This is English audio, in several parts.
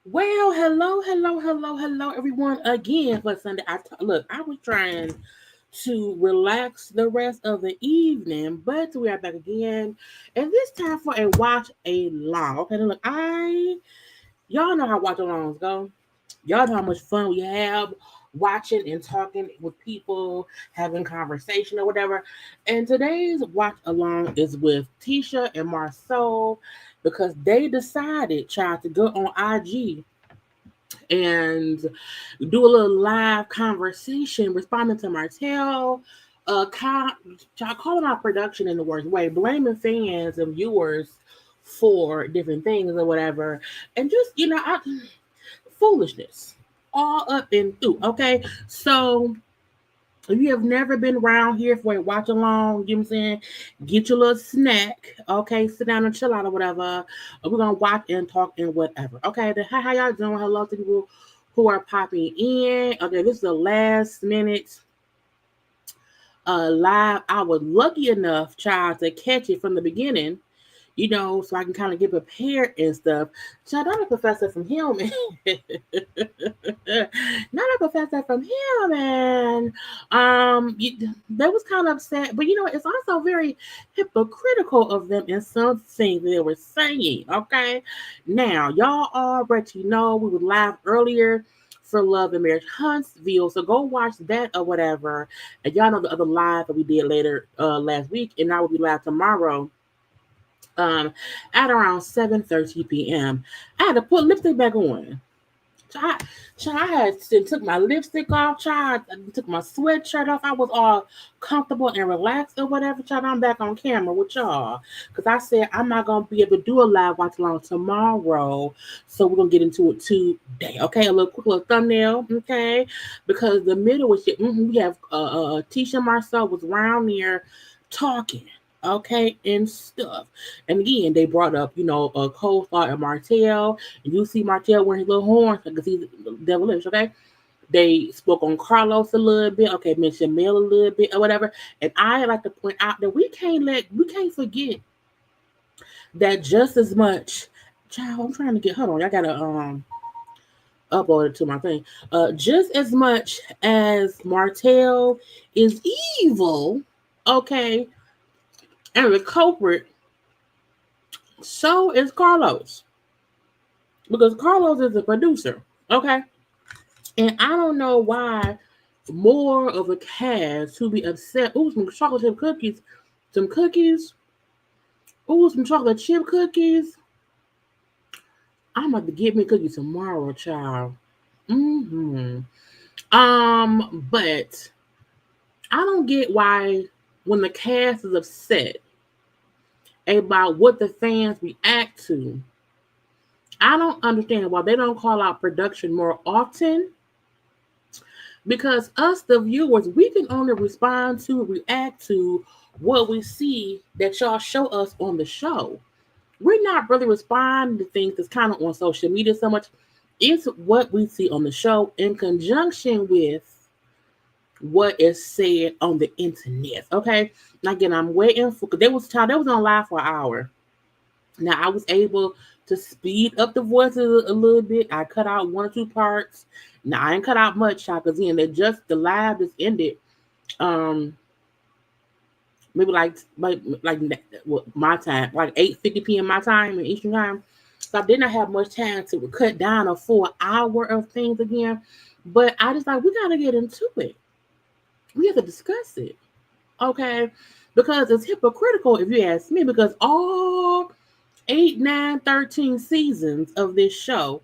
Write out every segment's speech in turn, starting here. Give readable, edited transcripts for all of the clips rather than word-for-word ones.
Well, hello, everyone. Again for Sunday. I was trying to relax the rest of the evening, but we are back again, and this time for a watch along. Okay, look, y'all know how watch alongs go. Y'all know how much fun we have watching and talking with people, having conversation or whatever. And today's watch along is with Tisha and Marsau because they decided, child, to go on IG and do a little live conversation, responding to Martell, calling out production in the worst way, blaming fans and viewers for different things or whatever, and just foolishness all up and through. Okay, so if you have never been around here for a watch along, you know what I'm saying, get your little snack, okay, sit down and chill out or whatever. We're gonna watch and talk and whatever. Okay, then how y'all doing? Hello to people who are popping in. Okay, this is the last minute live. I was lucky enough, child, to catch it from the beginning, so I can kind of get prepared and stuff. So not a professor from him, not a professor from him, and that was kind of upset. But it's also very hypocritical of them in some things they were saying. Okay, now y'all already know we were live earlier for Love and Marriage Huntsville, so go watch that or whatever. And y'all know the other live that we did later last week, and I will be live tomorrow at around 7:30 p.m. I had to put lipstick back on. I had took my lipstick off, child. I took my sweatshirt off. I was all comfortable and relaxed or whatever, child. I'm back on camera with y'all. Because I said I'm not going to be able to do a live watch along tomorrow. So we're going to get into it today. Okay, a quick little thumbnail. Okay, because the middle was we have Tisha Marsau was around here talking. Okay, and stuff. And again, they brought up, Coleslaw and Martell. And you see Martell wearing his little horns because he's devilish, okay? They spoke on Carlos a little bit, okay, mentioned Mel a little bit or whatever. And I like to point out that we can't forget that just as much. Child, I'm trying to get, hold on, I gotta upload it to my thing. Just as much as Martell is evil, okay, and the culprit, so is Carlos. Because Carlos is a producer, okay? And I don't know why more of a cast who be upset. Ooh, some chocolate chip cookies. Some cookies. Ooh, some chocolate chip cookies. I'm about to get me cookies tomorrow, child. Mm-hmm. But I don't get why when the cast is upset about what the fans react to, I don't understand why they don't call out production more often. Because us, the viewers, we can only respond to, react to what we see that y'all show us on the show. We're not really responding to things that's kind of on social media so much. It's what we see on the show in conjunction with what is said on the internet. Okay. Now again, I'm waiting for because they was on live for an hour. Now I was able to speed up the voices a little bit. I cut out one or two parts. Now I ain't cut out much, child, because again, the live just ended. Maybe like my time, like 8:50 p.m. my time and Eastern time. So I did not have much time to cut down a full hour of things again. But I just like we gotta get into it. We have to discuss it. Okay. Because it's hypocritical if you ask me, because all 8, 9, 13 seasons of this show,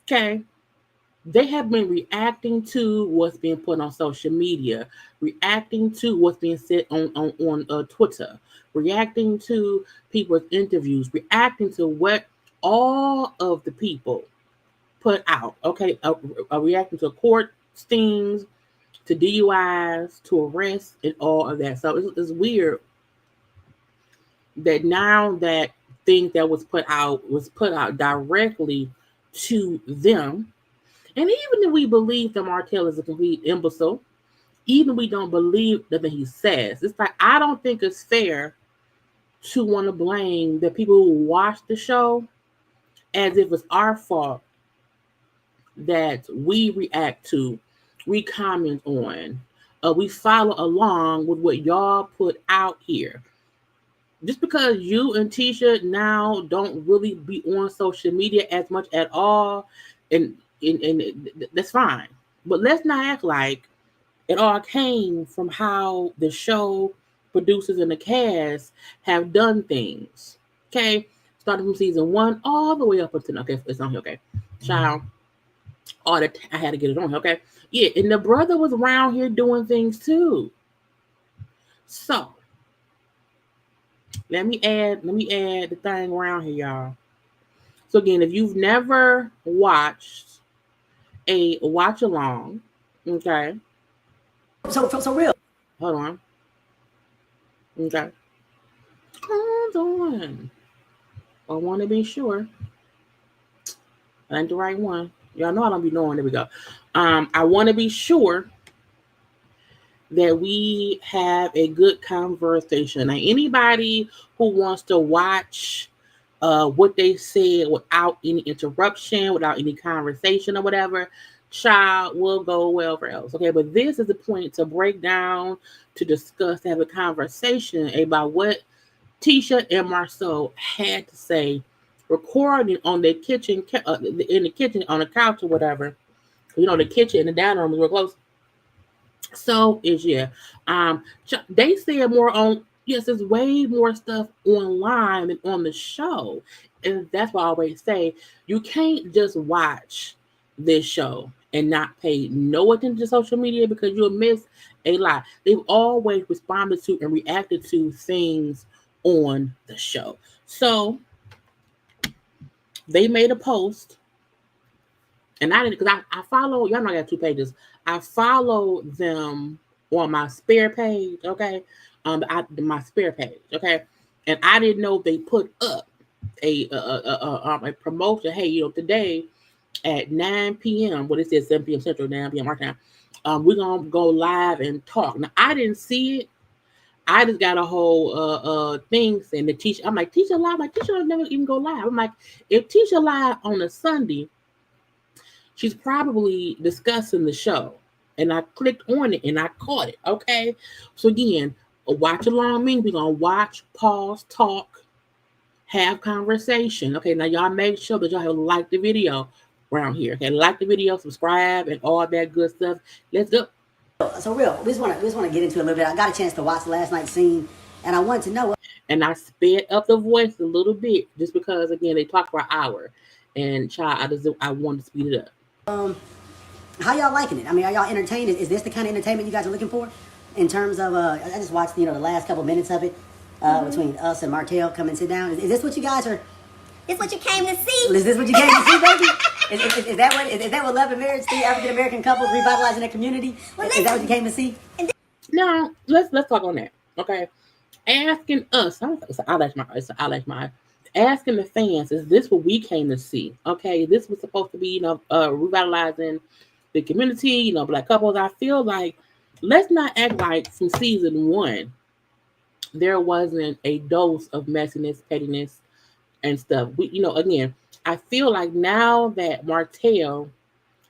okay, they have been reacting to what's being put on social media, reacting to what's being said on Twitter, reacting to people's interviews, reacting to what all of the people put out. Okay, reacting to court stings, to DUIs, to arrests, and all of that. So it's weird that now that thing that was put out directly to them. And even if we believe that Martell is a complete imbecile, even we don't believe that he says, it's like I don't think it's fair to want to blame the people who watch the show as if it's our fault that we react to, we comment on, we follow along with what y'all put out here. Just because you and Tisha now don't really be on social media as much at all, and that's fine. But let's not act like it all came from how the show producers and the cast have done things. Okay, starting from season 1 all the way up until it's on here. Okay, child. I had to get it on. Okay, yeah, and the brother was around here doing things too. So let me add the thing around here, y'all. So again, if you've never watched a watch along, okay. So real. Hold on. Okay. Hold on. I want to be sure. That ain't the right one. Y'all know I don't be knowing. There we go. I want to be sure that we have a good conversation. Now, anybody who wants to watch what they said without any interruption, without any conversation or whatever, child will go wherever else. Okay, but this is the point to break down, to discuss, to have a conversation about what Tisha and Marsau had to say, recording on their kitchen, in the kitchen, on the couch or whatever. You know, the kitchen and the dining room is real close. So they said more on. Yes, there's way more stuff online than on the show, and that's why I always say you can't just watch this show and not pay no attention to social media because you'll miss a lot. They've always responded to and reacted to things on the show. So they made a post, and I didn't because I follow. Y'all know I got 2 pages. I follow them on my spare page, okay? My spare page, okay? And I didn't know they put up a promotion. Hey, today at 9 p.m. What it says 7 p.m. Central, 9 p.m. our time. We're gonna go live and talk. Now I didn't see it. I just got a whole thing saying that Tisha. I'm like, Tisha live. Like, Tisha will never even go live. I'm like, if Tisha live on a Sunday, she's probably discussing the show. And I clicked on it and I caught it. Okay. So again, a watch along means we're gonna watch, pause, talk, have conversation. Okay, now y'all make sure that y'all have liked the video. around here. Okay, like the video, subscribe, and all that good stuff. Let's go. So real, we just want to get into it a little bit. I got a chance to watch last night's scene, and I wanted to know. And I sped up the voice a little bit just because, again, they talk for an hour, and child, I wanted to speed it up. How y'all liking it? I mean, are y'all entertained? Is this the kind of entertainment you guys are looking for? In terms of, I just watched, the last couple minutes of it between us and Martell. Come and sit down. Is this what you guys are? This what you came to see? Is this what you came to see, baby? Is that what love and marriage, the African American couples revitalizing their community? Well, is that what you came to see? Now let's talk on that. Okay, asking us, it's an eyelash my. Asking the fans, is this what we came to see? Okay, this was supposed to be, revitalizing the community, black couples. I feel like let's not act like from season 1 there wasn't a dose of messiness, pettiness, and stuff. Again, I feel like now that Martell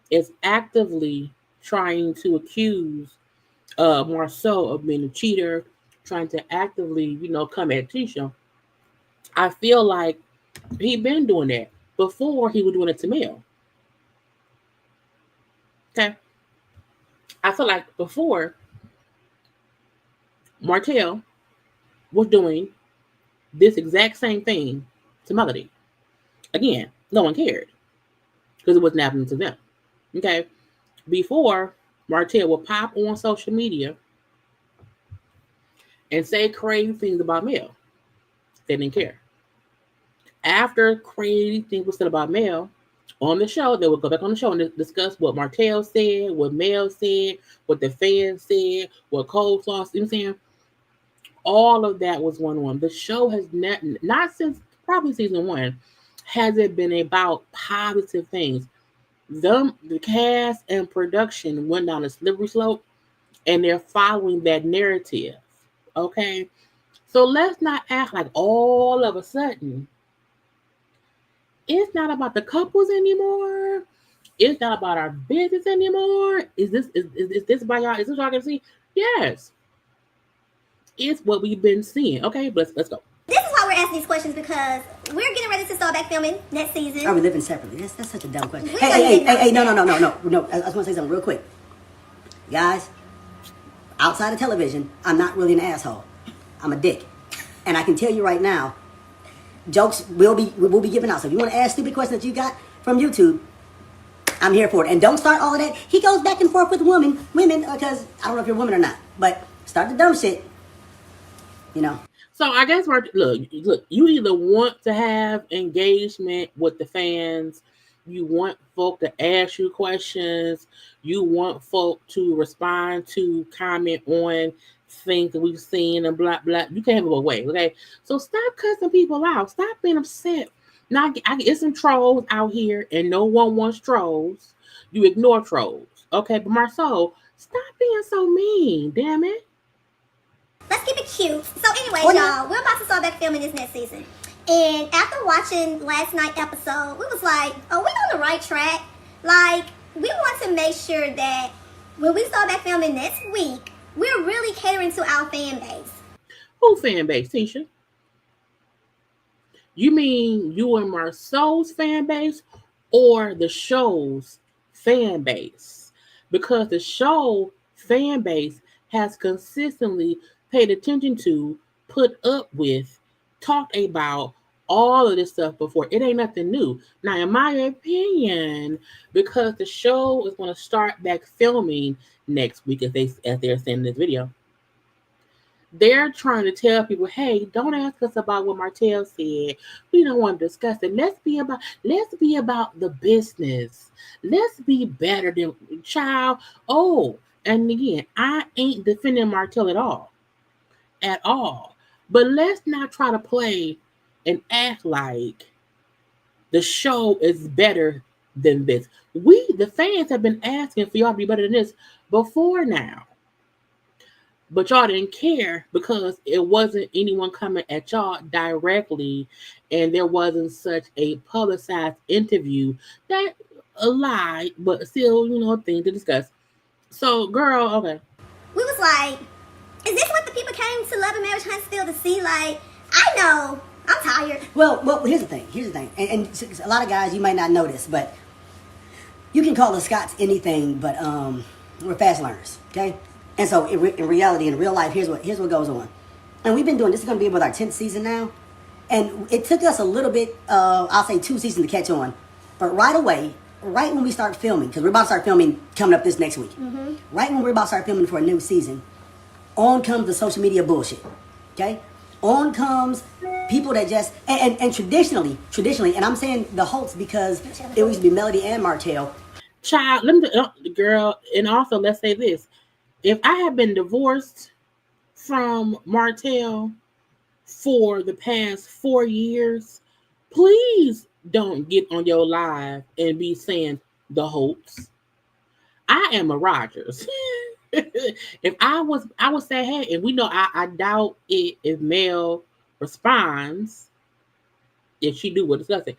is actively trying to accuse Marsau of being a cheater, trying to actively, come at Tisha, I feel like he been doing that before he was doing it to Mel. Okay. I feel like before Martell was doing this exact same thing to Melody. Again, no one cared because it wasn't happening to them. Okay. Before, Martell would pop on social media and say crazy things about Mel. They didn't care. After crazy things were said about Mel on the show, they would go back on the show and discuss what Martell said, what Mel said, what the fans said, what Coleslaw, you know what I'm saying? All of that was going on. The show has not since probably season 1 has it been about positive things. The cast and production went down a slippery slope, and they're following that narrative. Okay, so let's not act like all of a sudden it's not about the couples anymore. It's not about our business anymore. Is this about y'all? Is this y'all can see? Yes. It's what we've been seeing. Okay, but let's go. This is why we're asking these questions, because we're getting ready to start back filming next season. Are we living separately? That's such a dumb question. Hey, no. I just want to say something real quick. Guys, outside of television, I'm not really an asshole. I'm a dick. And I can tell you right now, jokes will be given out. So if you want to ask stupid questions that you got from YouTube, I'm here for it. And don't start all of that. He goes back and forth with women, because I don't know if you're a woman or not. But start the dumb shit, So I guess look, you either want to have engagement with the fans, you want folk to ask you questions, you want folk to respond to, comment on things that we've seen and blah blah. You can't have it both ways, okay? So stop cussing people out. Stop being upset. Now I get some trolls out here, and no one wants trolls. You ignore trolls, okay? But Marsau, stop being so mean. Damn it. Let's keep it cute. So anyway, y'all, we're about to start back filming this next season. And after watching last night's episode, we was like, are we on the right track? Like, we want to make sure that when we start back filming next week, we're really catering to our fan base. Who fan base, Tisha? You mean you and Marsau's fan base or the show's fan base? Because the show fan base has consistently paid attention to, put up with, talked about all of this stuff before. It ain't nothing new. Now, in my opinion, because the show is going to start back filming next week, as they're saying in this video, they're trying to tell people, hey, don't ask us about what Martell said. We don't want to discuss it. Let's be about the business. Let's be better than child. Oh, and again, I ain't defending Martell at all. But let's not try to play and act like the show is better than this. We, the fans, have been asking for y'all to be better than this before now. But y'all didn't care because it wasn't anyone coming at y'all directly, and there wasn't such a publicized interview that a lie, but still, a thing to discuss. So, girl, okay. We was like, is this what the people came to Love and Marriage Huntsville to see? Like, I know, I'm tired. Well, here's the thing. And a lot of guys, you might not know this, but you can call the Scots anything, but we're fast learners, okay? And so in reality, in real life, here's what goes on. And we've been doing, this is going to be about our 10th season now. And it took us a little bit, I'll say 2 seasons to catch on. But right away, right when we start filming, because we're about to start filming coming up this next week. Mm-hmm. Right when we're about to start filming for a new season, on comes the social media bullshit, okay? On comes people that just, and traditionally, and I'm saying the hosts because it used to be Melody and Martell. Child, let me, girl, and also let's say this. If I had been divorced from Martell for the past 4 years, please don't get on your live and be saying the hoax. I am a Rogers. If I would say, hey, and we know I doubt it if Mel responds, if she do, we'll discuss it.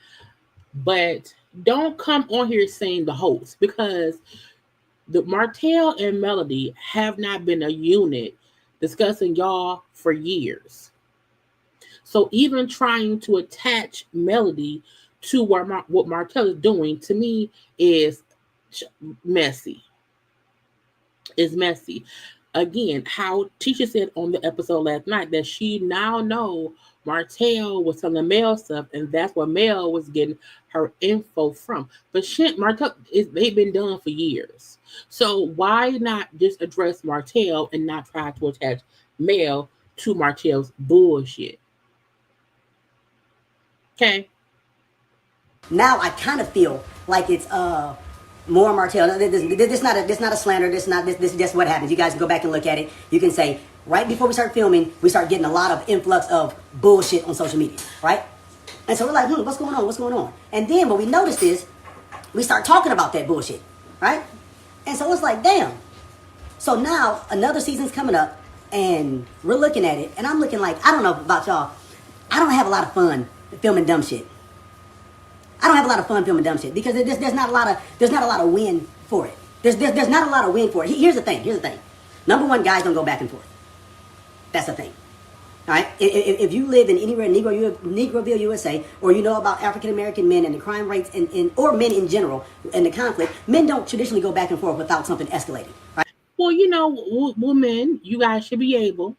But don't come on here saying the hoax, because the Martell and Melody have not been a unit discussing y'all for years. So even trying to attach Melody to what Martell is doing, to me, is messy. It's messy. Again, how Tisha said on the episode last night that she now know Martell was telling Mel stuff, and that's where Mel was getting her info from. But shit, Martell, they've been done for years. So why not just address Martell and not try to attach Mel to Martell's bullshit? Okay. Now I kind of feel like it's more Martell. This not a slander. This is just what happens. You guys can go back and look at it. You can say right before we start filming, we start getting a lot of influx of bullshit on social media, right? And so we're like, what's going on? What's going on? And then what we noticed is we start talking about that bullshit, right? And so it's like, damn. So now another season's coming up, and we're looking at it, and I'm looking like, I don't know about y'all, I don't have a lot of fun filming dumb shit. I don't have a lot of fun filming dumb shit because there's not a lot of win for it. There's not a lot of win for it. Here's the thing. Number one, guys don't go back and forth. That's the thing. All right. If you live in anywhere in Negroville, USA, or you know about African American men and the crime rates or men in general and the conflict, men don't traditionally go back and forth without something escalating. Right? Well, you know, women, you guys should be able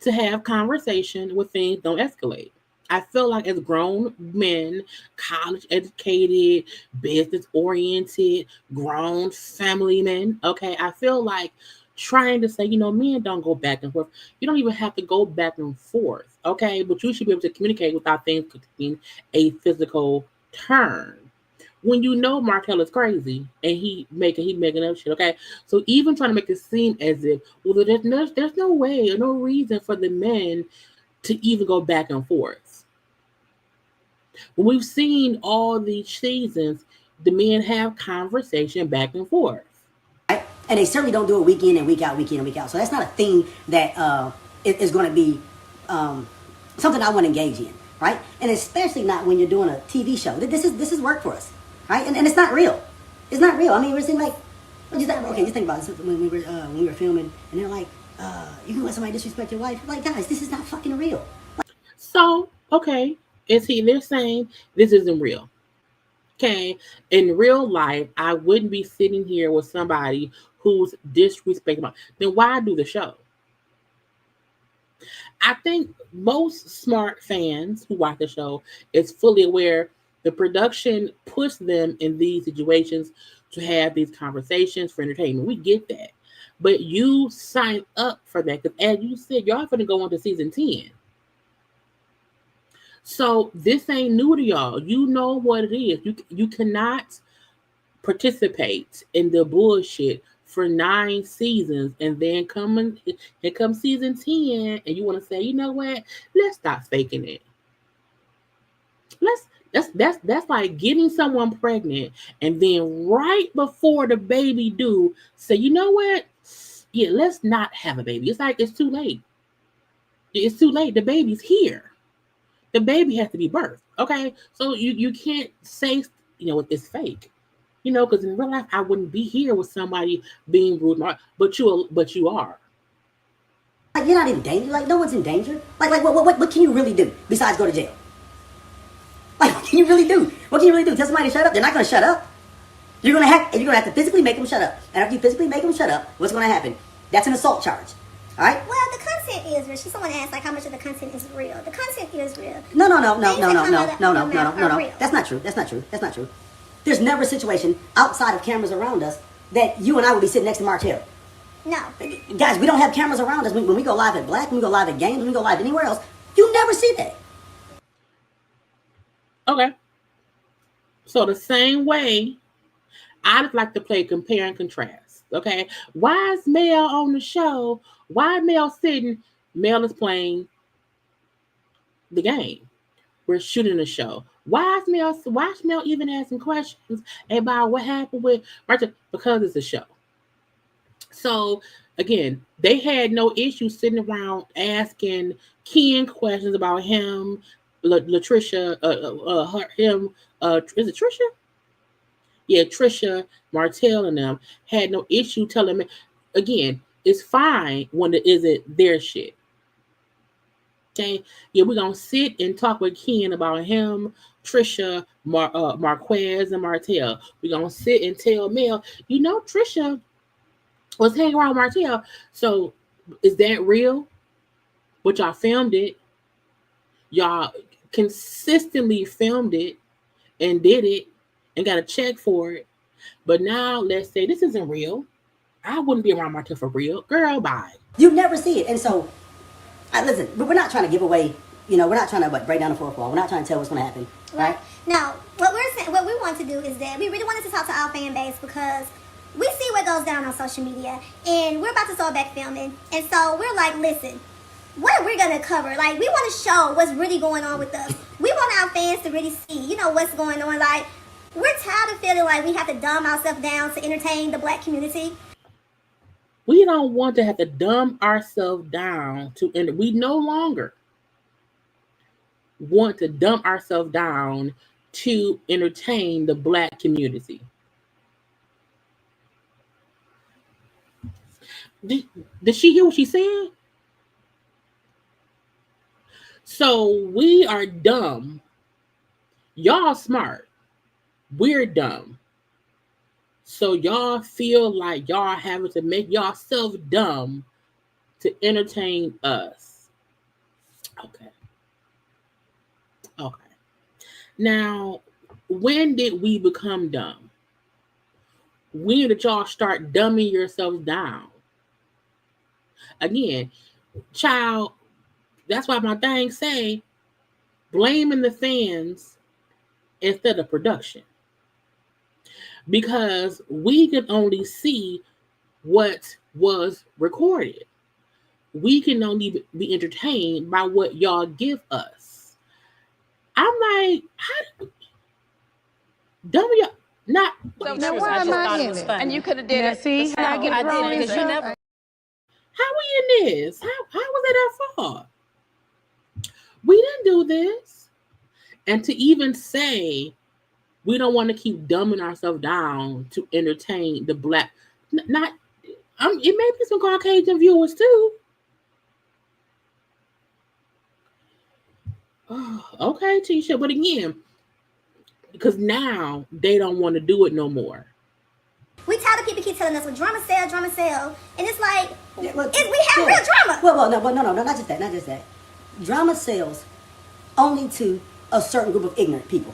to have conversation when things don't escalate. I feel like as grown men, college educated, business oriented, grown family men, okay, I feel like trying to say, you know, men don't go back and forth. You don't even have to go back and forth, okay? But you should be able to communicate without things taking a physical turn. When you know Martell is crazy and he making up shit, okay? So even trying to make it seem as if, well, there's no way or no reason for the men to even go back and forth. When we've seen all these seasons, the men have conversation back and forth. Right? And they certainly don't do it week in and week out, week in and week out. So that's not a thing that is going to be something I want to engage in, right? And especially not when you're doing a TV show. This is work for us, right? And it's not real. It's not real. I mean, we're saying like, just think about this when we were filming, and they're like, you can let somebody disrespect your wife. Like, guys, this is not fucking real. So, okay. They're saying this isn't real. Okay. In real life, I wouldn't be sitting here with somebody who's disrespecting. Then why do the show? I think most smart fans who watch the show is fully aware the production puts them in these situations to have these conversations for entertainment. We get that. But you sign up for that because, as you said, y'all going to go on to season 10. So this ain't new to y'all. You know what it is. You cannot participate in the bullshit for 9 seasons and then here comes season 10 and you want to say, you know what? Let's stop faking it. That's like getting someone pregnant and then right before the baby due, say, you know what? Yeah, let's not have a baby. It's like it's too late. It's too late. The baby's here. The baby has to be birthed, okay? So you can't say, you know, it's fake, you know, because in real life I wouldn't be here with somebody being rude, but you are. Like, you're not in danger. Like, no one's in danger. Like what can you really do besides go to jail? Like, what can you really do? What can you really do? Tell somebody to shut up? They're not going to shut up. You're gonna have to physically make them shut up. And after you physically make them shut up, what's gonna happen? That's an assault charge. All right? Well, the content is real. Someone asked like how much of the content is real. The content is real. No. That's not true. There's never a situation outside of cameras around us that you and I would be sitting next to Martell. No. Guys, we don't have cameras around us when we go live at Black, when we go live at games, when we go live anywhere else. You never see that. Okay. So the same way, I'd like to play compare and contrast. Okay. Why is Mel on the show? Why Mel sitting? Mel is playing the game. We're shooting the show. Why is Mel even asking questions about what happened with Martell? Because it's a show. So again, they had no issue sitting around asking Ken questions about him, Latricia, him. Is it Trisha? Yeah, Trisha, Martell, and them had no issue telling me. Again, it's fine when it isn't their shit. Okay, yeah, we're gonna sit and talk with Ken about him, Trisha, Marquez, and Martell. We're gonna sit and tell Mel, Trisha was hanging around Martell. So is that real? But y'all filmed it. Y'all consistently filmed it and did it and got a check for it. But now let's say this isn't real. I wouldn't be around Martell for real. Girl, bye. You never see it. And so, listen, we're not trying to give away, we're not trying to break down the fourth wall. We're not trying to tell what's going to happen. Right? Now, what we want to do is that we really wanted to talk to our fan base because we see what goes down on social media, and we're about to start back filming, and so we're like, listen, what are we gonna cover? Like, we want to show what's really going on with us. We want our fans to really see, what's going on. Like, we're tired of feeling like we have to dumb ourselves down to entertain the Black community. We don't want to have to dumb ourselves down and we no longer want to dumb ourselves down to entertain the Black community. Did she hear what she said? So we are dumb. Y'all smart. We're dumb. So y'all feel like y'all having to make yourself dumb to entertain us. Okay. Now, when did we become dumb? When did y'all start dumbing yourselves down? Again, child, that's why my thing say blaming the fans instead of production. Because we can only see what was recorded. We can only be entertained by what y'all give us. I'm like, how dumb y'all not? So why am I in it? And you could have did it. See how I get thrown in the How we in this? How was it that far? We didn't do this. And to even say we don't want to keep dumbing ourselves down to entertain the Black, it may be some Caucasian viewers too. Oh, okay, Tisha, but again, because now they don't want to do it no more. We tired of people keep telling us, well, drama sell, and it's like, we have real drama. Well, no, not just that. Drama sells only to a certain group of ignorant people.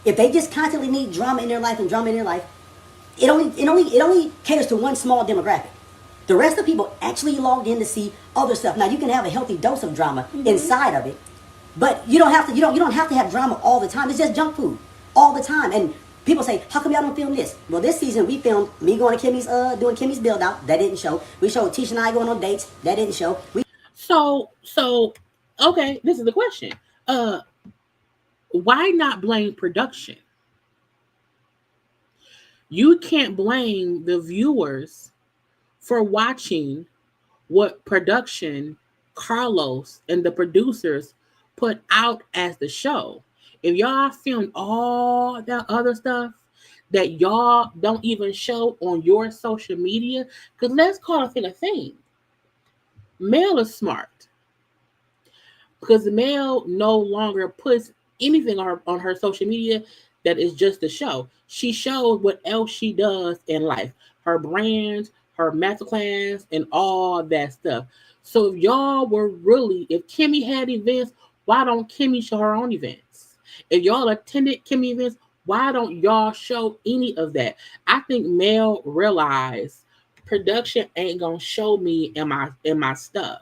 If they just constantly need drama in their life, it only caters to one small demographic. The rest of people actually log in to see other stuff. Now you can have a healthy dose of drama inside of it, but you don't have to have drama all the time. It's just junk food all the time. And people say, how come y'all don't film this? Well, this season we filmed me going to Kimmy's doing Kimmy's build out. That didn't show. We showed Tisha and I going on dates. That didn't show. So okay, this is the question. Why not blame production? You can't blame the viewers for watching what production, Carlos, and the producers put out as the show. If y'all filmed all that other stuff that y'all don't even show on your social media, because let's call it a thing. Mel is smart. Because Mel no longer puts anything on her social media that is just a show. She shows what else she does in life, her brand, her masterclass, and all that stuff. So if y'all were really, if Kimmy had events, why don't Kimmy show her own events? If y'all attended Kimmy events, why don't y'all show any of that? I think Mel realized production ain't gonna show me in my stuff.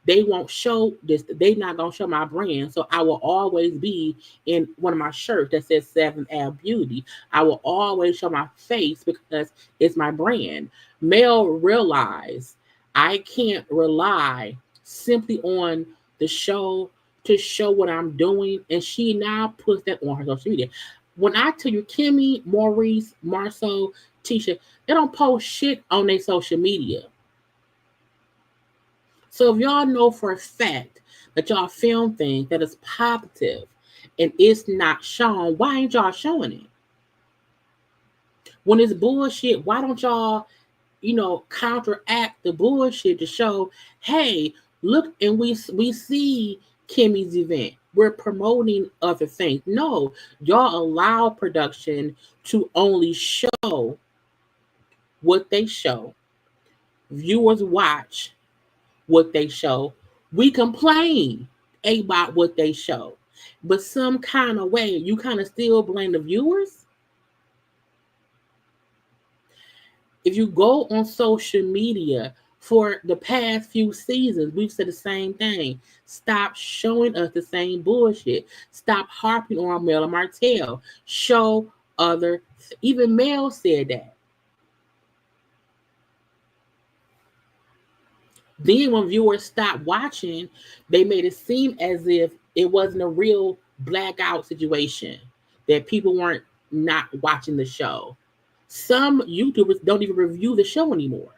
They won't show this. They not gonna show my brand. So I will always be in one of my shirts that says 7th Beauty. I will always show my face because it's my brand. Mel realized I can't rely simply on the show to show what I'm doing, and she now puts that on her social media. When I tell you, Kimmy, Maurice, Marsau, Tisha, they don't post shit on their social media. So if y'all know for a fact that y'all film things that is positive and it's not shown, why ain't y'all showing it? When it's bullshit, why don't y'all, counteract the bullshit to show, hey, look, and we see Kimmy's event. We're promoting other things. No, y'all allow production to only show what they show. Viewers watch what they show. We complain about what they show. But some kind of way, you kind of still blame the viewers. If you go on social media for the past few seasons, we've said the same thing. Stop showing us the same bullshit. Stop harping on Mel and Martell. Show other, even Mel said that. Then when viewers stopped watching, they made it seem as if it wasn't a real blackout situation, that people weren't not watching the show. Some YouTubers don't even review the show anymore.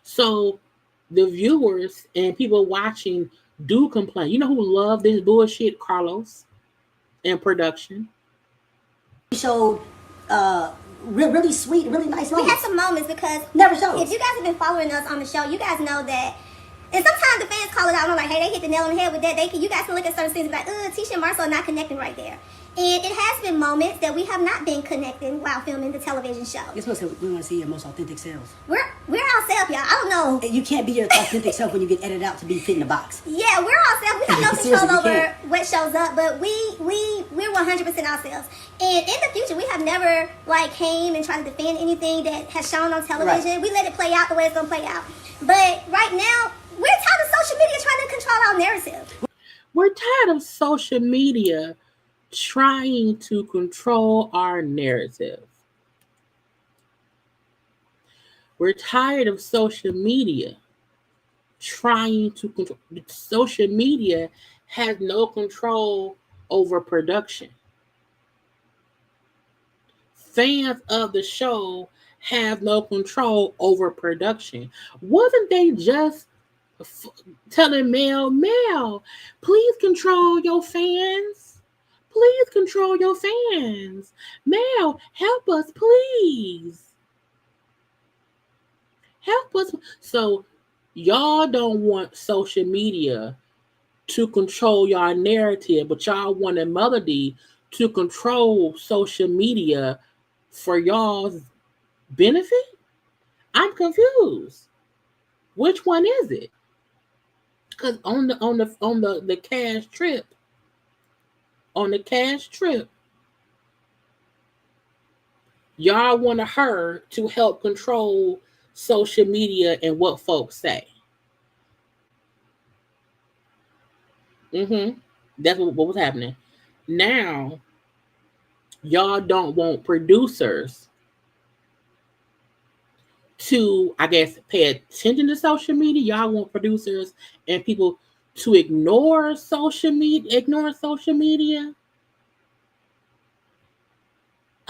So the viewers and people watching do complain. You know who love this bullshit? Carlos and production. He showed really sweet, really nice moments. We had some moments because never shows. If you guys have been following us on the show, you guys know that. And sometimes the fans call it out and like, hey, they hit the nail on the head with that. You guys can look at certain scenes and be like, Tisha and Marsau are not connecting right there. And it has been moments that we have not been connecting while filming the television show. Guess what? We want to see your most authentic selves. We're ourselves, y'all. I don't know. You can't be your authentic self when you get edited out to be fit in a box. Yeah, we're ourselves. We have no control over what shows up, but we're 100% ourselves. And in the future, we have never came and tried to defend anything that has shown on television. Right. We let it play out the way it's gonna play out. But right now, we're tired of social media trying to control our narrative. We're tired of social media trying to control our narrative. We're tired of social media trying to control. Social media has no control over production. Fans of the show have no control over production. Wasn't they just telling Mel, please control your fans? Please control your fans. Mel, help us, please. Help us. So y'all don't want social media to control y'all narrative, but y'all wanted Melody to control social media for y'all's benefit? I'm confused. Which one is it? Because on the cash trip, y'all wanted her to help control social media and what folks say. That's what was happening. Now, y'all don't want producers to, I guess, pay attention to social media. Y'all want producers and people to ignore social media.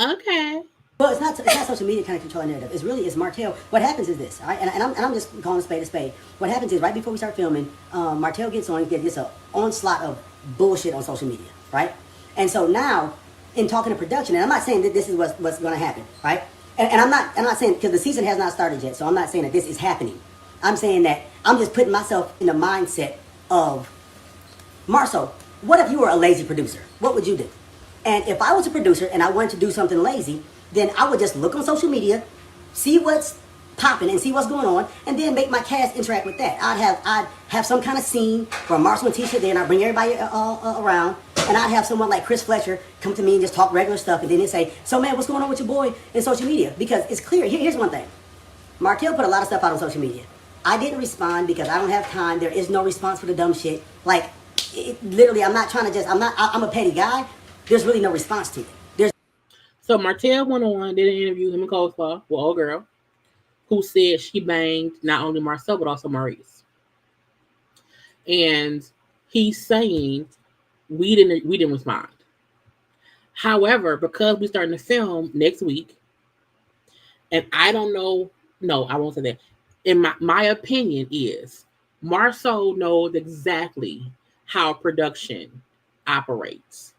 Okay. Well, it's not social media kind of controlling narrative. It's Martell. What happens is this, all right? And I'm just calling a spade a spade. What happens is right before we start filming, Martell gets an onslaught of bullshit on social media, right? And so now, in talking to production, and I'm not saying that this is what's going to happen, right? And I'm not saying, because the season has not started yet, so I'm not saying that this is happening. I'm saying that I'm just putting myself in the mindset of Marsau. What if you were a lazy producer? What would you do? And if I was a producer and I wanted to do something lazy, then I would just look on social media, see what's popping and see what's going on, and then make my cast interact with that. I'd have some kind of scene for Marsau and Tisha, then I'd bring everybody around, and I'd have someone like Chris Fletcher come to me and just talk regular stuff, and then they'd say, so man, what's going on with your boy in social media? Because it's clear, here's one thing. Martell put a lot of stuff out on social media. I didn't respond because I don't have time. There is no response for the dumb shit. Like, literally, I'm a petty guy. There's really no response to it. So Martell went on, did an interview, him and Coleslaw, with old girl, who said she banged not only Marsau, but also Maurice. And he's saying we didn't respond. However, because we're starting to film next week, and I don't know, no, I won't say that. In my opinion is Marsau knows exactly how production operates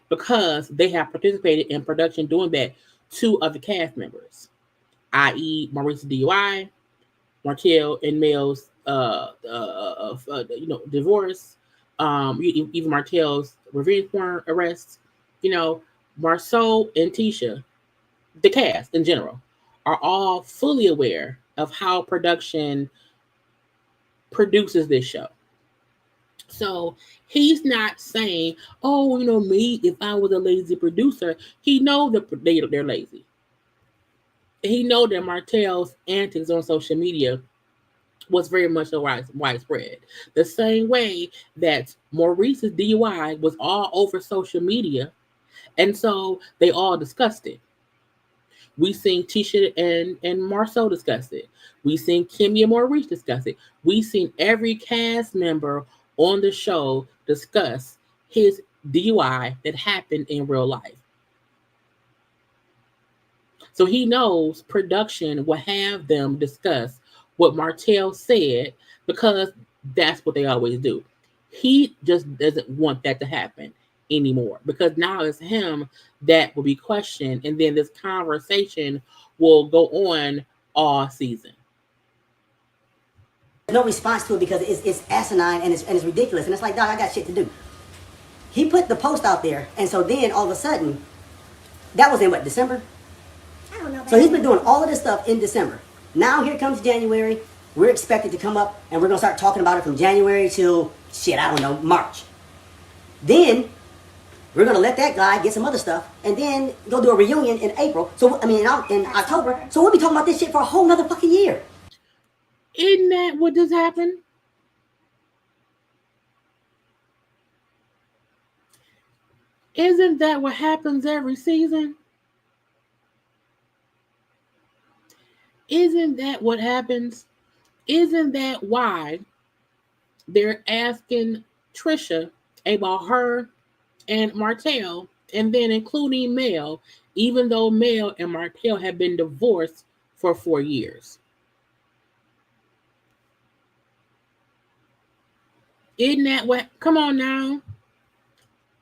because they have participated in production doing that to other cast members, i.e. Maurice's DUI, Martell and Mel's divorce, even Martell's revenge porn arrests. Marsau and Tisha, the cast in general, are all fully aware of how production produces this show. So he's not saying, oh, me, if I was a lazy producer. He knows that they're lazy. He knows that Martell's antics on social media was very much widespread. The same way that Maurice's DUI was all over social media, and so they all discussed it. We seen Tisha and Marsau discuss it. We seen Kimmy and Maurice discuss it. We seen every cast member on the show discuss his DUI that happened in real life. So he knows production will have them discuss what Martell said because that's what they always do. He just doesn't want that to happen anymore because now it's him that will be questioned, and then this conversation will go on all season. No response to it because it's asinine and it's ridiculous, and it's like, dog, I got shit to do. He put the post out there, and so then all of a sudden, that was in what, December? I don't know. So he's been doing all of this stuff in December. Now here comes January. We're expected to come up, and we're gonna start talking about it from January till March. Then we're going to let that guy get some other stuff and then go do a reunion in April. So, in October. So we'll be talking about this shit for a whole nother fucking year. Isn't that what just happened? Isn't that what happens every season? Isn't that what happens? Isn't that why they're asking Tisha about her and Martell, and then including Mel, even though Mel and Martell have been divorced for 4 years? Isn't that what? Come on now.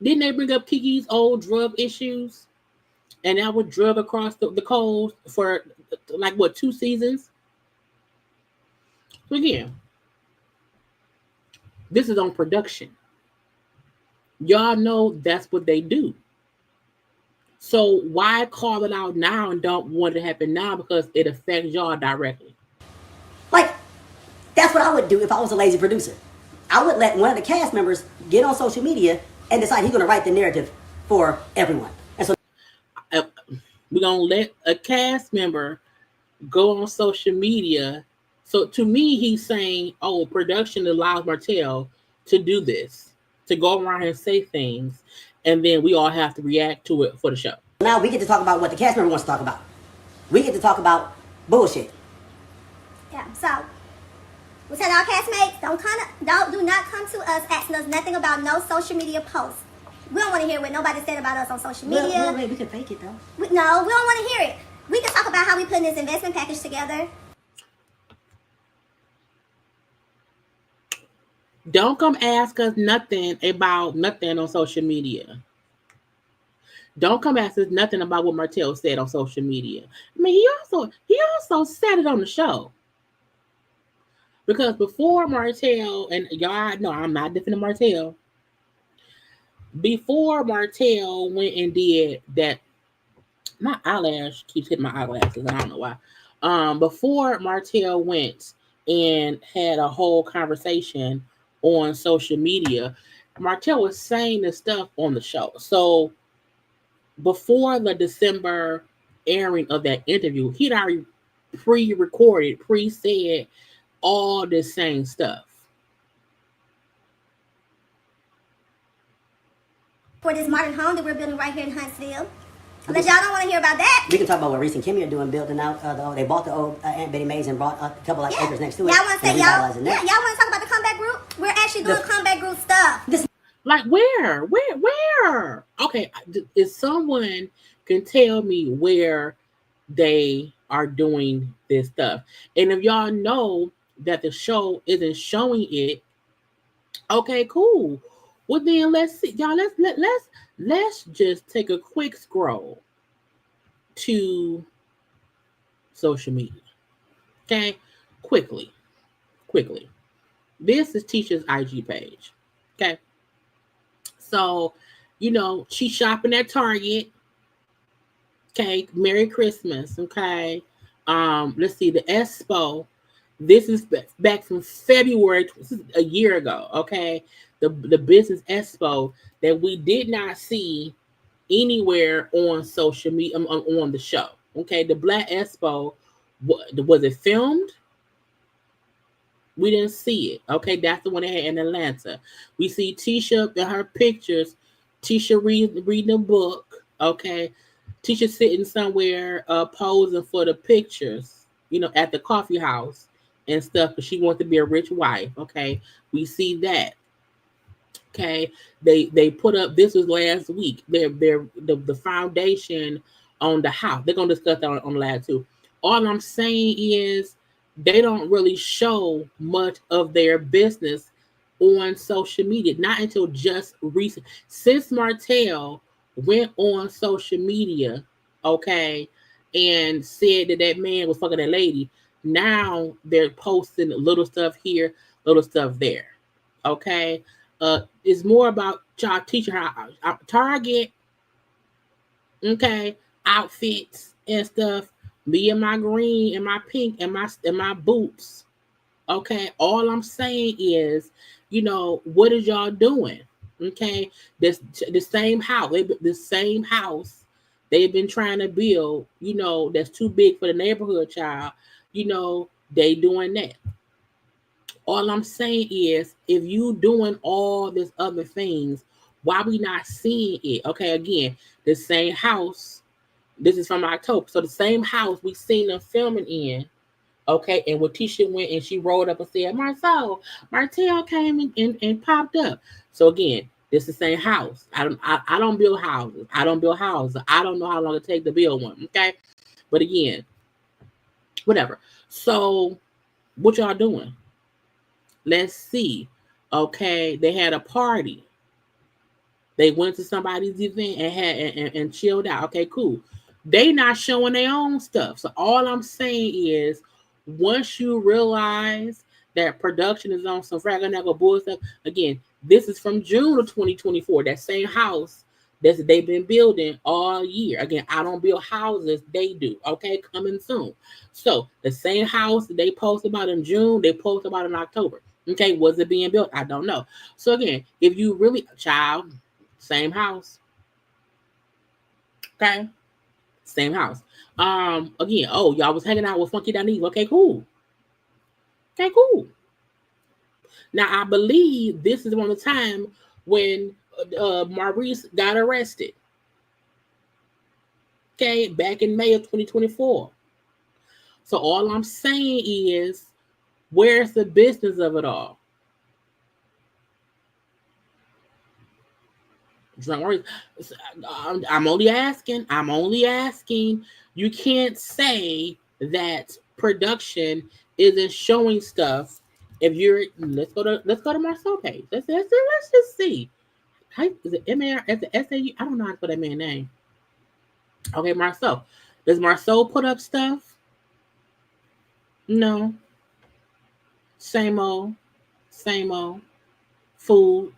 Didn't they bring up Kiki's old drug issues? And that was drug across the coals for 2 seasons? So again, this is on production. Y'all know that's what they do. So why call it out now and don't want it to happen now because it affects y'all directly? Like, that's what I would do if I was a lazy producer. I would let one of the cast members get on social media and decide he's going to write the narrative for everyone. And so we're going to let a cast member go on social media. So to me, he's saying, oh, production allows Martell to do this, to go around and say things, and then we all have to react to it for the show. Now we get to talk about what the cast member wants to talk about. We get to talk about bullshit. Yeah, so we tell our castmates, do not come to us asking us nothing about no social media posts. We don't want to hear what nobody said about us on social media. Well, we can fake it though. No, we don't want to hear it. We can talk about how we putting this investment package together. Don't come ask us nothing about nothing on social media. Don't come ask us nothing about what Martell said on social media. I mean, he also said it on the show. Because before Martell, and y'all know I'm not defending Martell, before Martell went and did that, my eyelash keeps hitting my eyelashes. I don't know why. Before Martell went and had a whole conversation on social media, Martell was saying this stuff on the show. So before the December airing of that interview, he'd already pre-recorded, pre-said all this same stuff. For this modern home that we're building right here in Huntsville. Unless y'all don't want to hear about that. We can talk about what Reese and Kimmy are doing, building out. They bought the old Aunt Betty Mays and brought a couple acres next to it. Y'all want to say y'all want to talk about the comeback group? We're actually doing comeback group stuff. Like where? Okay, if someone can tell me where they are doing this stuff, and if y'all know that the show isn't showing it, okay, cool. Well then, let's see, y'all. Let's just take a quick scroll to social media. Okay, quickly. This is Tisha's IG page. Okay. So, she's shopping at Target. Okay, Merry Christmas. Okay. Let's see, the Expo. This is back from February, this is a year ago. Okay. The business Expo that we did not see anywhere on social media, on the show. Okay. The Black Expo, was it filmed? We didn't see it. Okay, that's the one they had in Atlanta. We see Tisha in her pictures. Tisha reading a book. Okay, Tisha sitting somewhere posing for the pictures. At the coffee house and stuff. Because she wants to be a rich wife. Okay, we see that. Okay, they put up. This was last week. The foundation on the house. They're gonna discuss that on the lab too. All I'm saying is, they don't really show much of their business on social media. Not until just recent. Since Martell went on social media, okay, and said that man was fucking that lady, now they're posting little stuff here, little stuff there. Okay. It's more about y'all teaching how Target, okay, outfits and stuff. Me and my green and my pink and my boots. Okay. All I'm saying is, what is y'all doing? Okay. The same house they've been trying to build, that's too big for the neighborhood child. They doing that. All I'm saying is, if you doing all this other things, why we not seeing it? Okay. Again, the same house. This is from October. So the same house we seen them filming in. Okay. And when Tisha went and she rolled up and said, Martell came and popped up. So again, this is the same house. I don't build houses. I don't know how long it takes to build one. Okay. But again, whatever. So what y'all doing? Let's see. Okay. They had a party. They went to somebody's event and had and chilled out. Okay, cool. They not showing their own stuff. So all I'm saying is, once you realize that production is on some fraggle bull stuff, again, this is from June of 2024. That same house that they've been building all year. Again, I don't build houses, they do. Okay, coming soon. So the same house that they post about in June, they post about in October. Okay, was it being built? I don't know. So again, if you really, child, same house. Okay. Same house. Again, y'all was hanging out with Funky Danise. Okay, cool. Now, I believe this is one of the time when Maurice got arrested. Okay, back in May of 2024. So all I'm saying is, where's the business of it all? I'm only asking. You can't say that production isn't showing stuff. If you're, let's go to Marsau page. Let's just see. Is it MAR? Is it SAU? I don't know how to put that man's name. Okay, Marsau. Does Marsau put up stuff? No. Same old. Food.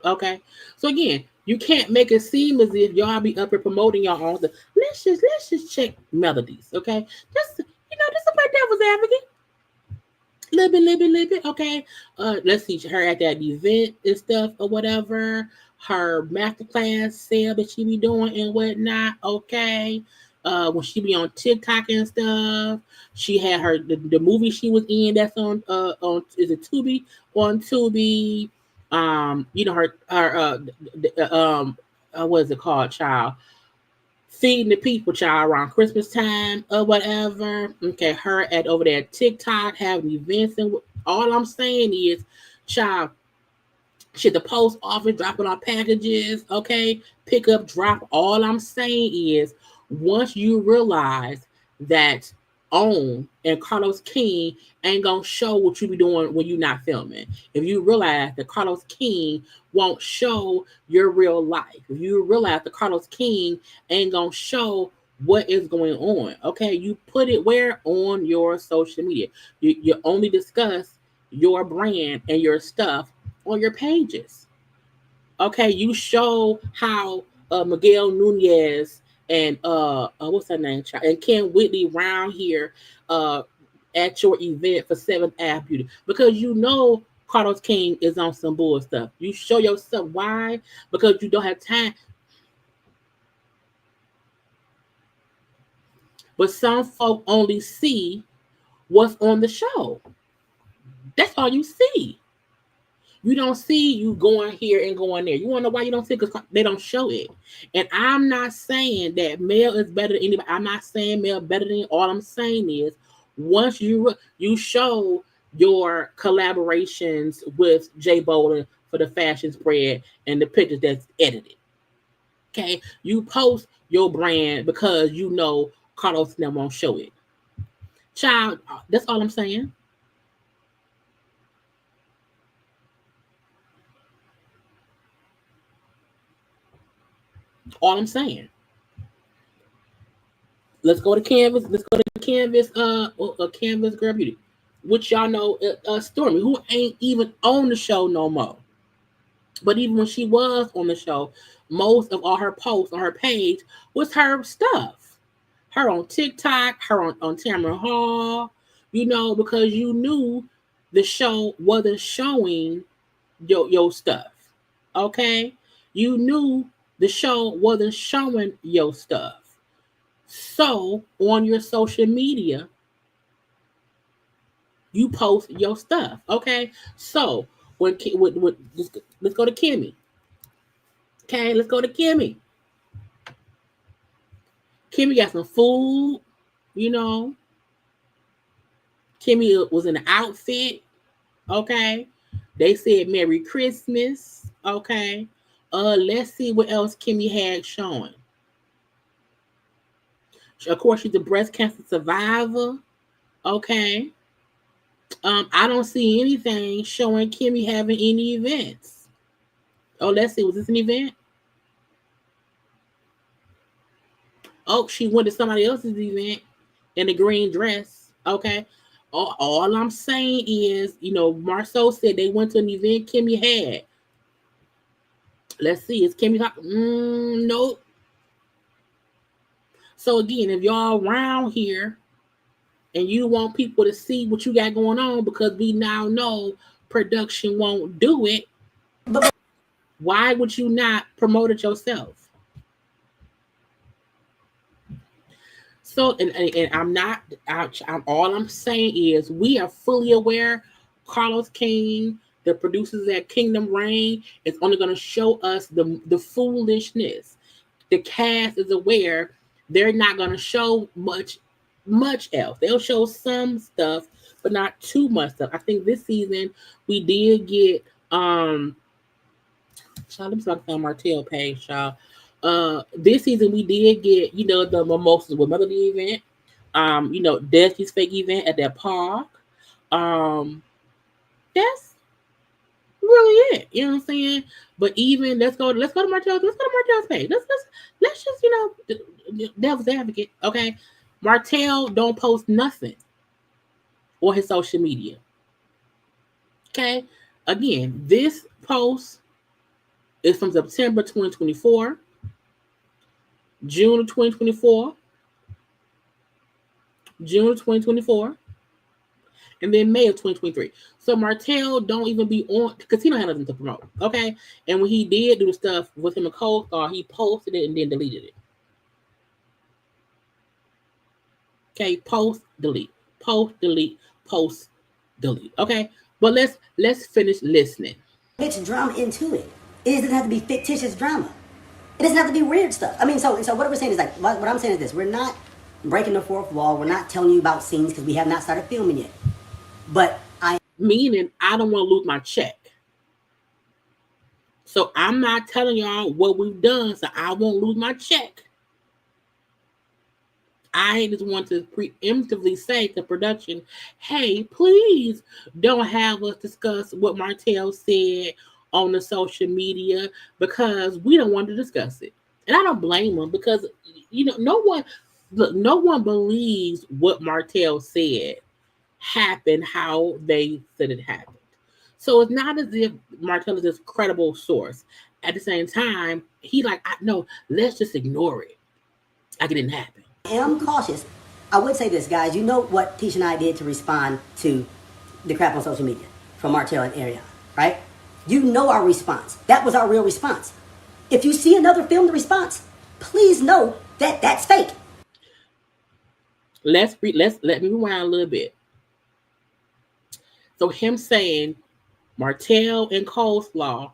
Okay. So again, You can't make it seem as if y'all be up here promoting your own stuff. Let's just check melodies, okay? Just just to play devil's advocate. Little bit, okay. Let's see her at that event and stuff or whatever. Her masterclass sale that she be doing and whatnot, okay. When she be on TikTok and stuff, she had the movie she was in that's on is it Tubi, on Tubi. What is it called, child? Feeding the people, child, around Christmas time or whatever. Okay, her at over there at TikTok having events, and all I'm saying is, child, she at the post office dropping off packages. Okay, pick up, drop. All I'm saying is, once you realize that OWN and Carlos King ain't gonna show what you be doing when you're not filming. If you realize that Carlos King won't show your real life, if you realize that Carlos King ain't gonna show what is going on, okay, you put it where? On your social media. You only discuss your brand and your stuff on your pages. Okay, you show how Miguel Nunez and what's her name, and Ken Whitley round here at your event for 7th Ave Beauty, because Carlos King is on some bull stuff. You show yourself. Why? Because you don't have time. But some folk only see what's on the show. That's all you see. You don't see you going here and going there. You want to know why you don't see it? Because they don't show it. And I'm not saying that male is better than anybody. I'm not saying male better than. All I'm saying is, once you show your collaborations with Jay Bolin for the fashion spread and the pictures that's edited. Okay, you post your brand because Carlos now won't show it. Child, that's all I'm saying. All I'm saying. Let's go to Canvas. Let's go to Canvas. Canvas Girl Beauty, which y'all know, Stormy, who ain't even on the show no more. But even when she was on the show, most of all her posts on her page was her stuff. Her on TikTok, her on Tamron Hall, because you knew the show wasn't showing your stuff. Okay? You knew the show wasn't showing your stuff. So on your social media, you post your stuff. Okay? So let's go to Kimmy. Okay, let's go to Kimmy. Kimmy got some food, Kimmy was in an outfit. Okay. They said Merry Christmas. Okay. Let's see what else Kimmy had showing. Of course, she's a breast cancer survivor. Okay. I don't see anything showing Kimmy having any events. Oh, let's see. Was this an event? Oh, she went to somebody else's event in a green dress. Okay. All I'm saying is, Marsau said they went to an event Kimmy had. Let's see. Is Kimmy talking? Nope. So again, if y'all around here and you want people to see what you got going on, because we now know production won't do it, why would you not promote it yourself? So, and I'm not, all I'm saying is, we are fully aware Carlos King, the producers at Kingdom Reign, is only going to show us the foolishness. The cast is aware they're not going to show much else. They'll show some stuff, but not too much stuff. I think this season we did get child, let me talk about Martell page, y'all. This season we did get, the Mimosas with Melody event, Destiny's fake event at that park. That's really it. You know what I'm saying? But even let's go to Martell's page. Let's just, devil's advocate. Okay. Martell don't post nothing on his social media. Okay. Again, this post It's from September 2024, June of 2024, June of 2024, and then May of 2023. So Martell don't even be on because he don't have nothing to promote. Okay. And when he did do the stuff with him and Coleslaw, he posted it and then deleted it. Okay, post, delete, post, delete, post, delete. Okay. But let's finish listening. Mix drama into it. It doesn't have to be fictitious drama. It doesn't have to be weird stuff. I mean, so what we're saying is like, what I'm saying is this: we're not breaking the fourth wall. We're not telling you about scenes because we have not started filming yet. But meaning I don't want to lose my check. So I'm not telling y'all what we've done, so I won't lose my check. I just want to preemptively say to production, hey, please don't have us discuss what Martell said on the social media because we don't want to discuss it. And I don't blame them because, no one believes what Martell said happened how they said it happened. So it's not as if Martell is this credible source. At the same time, no, let's just ignore it. Like it didn't happen. I am cautious. I would say this, guys. You know what Tisha and I did to respond to the crap on social media from Martell and Ariana, right? You know our response. That was our real response. If you see another filmed response, please know that that's fake. Let me rewind a little bit. So him saying Martell and Coleslaw,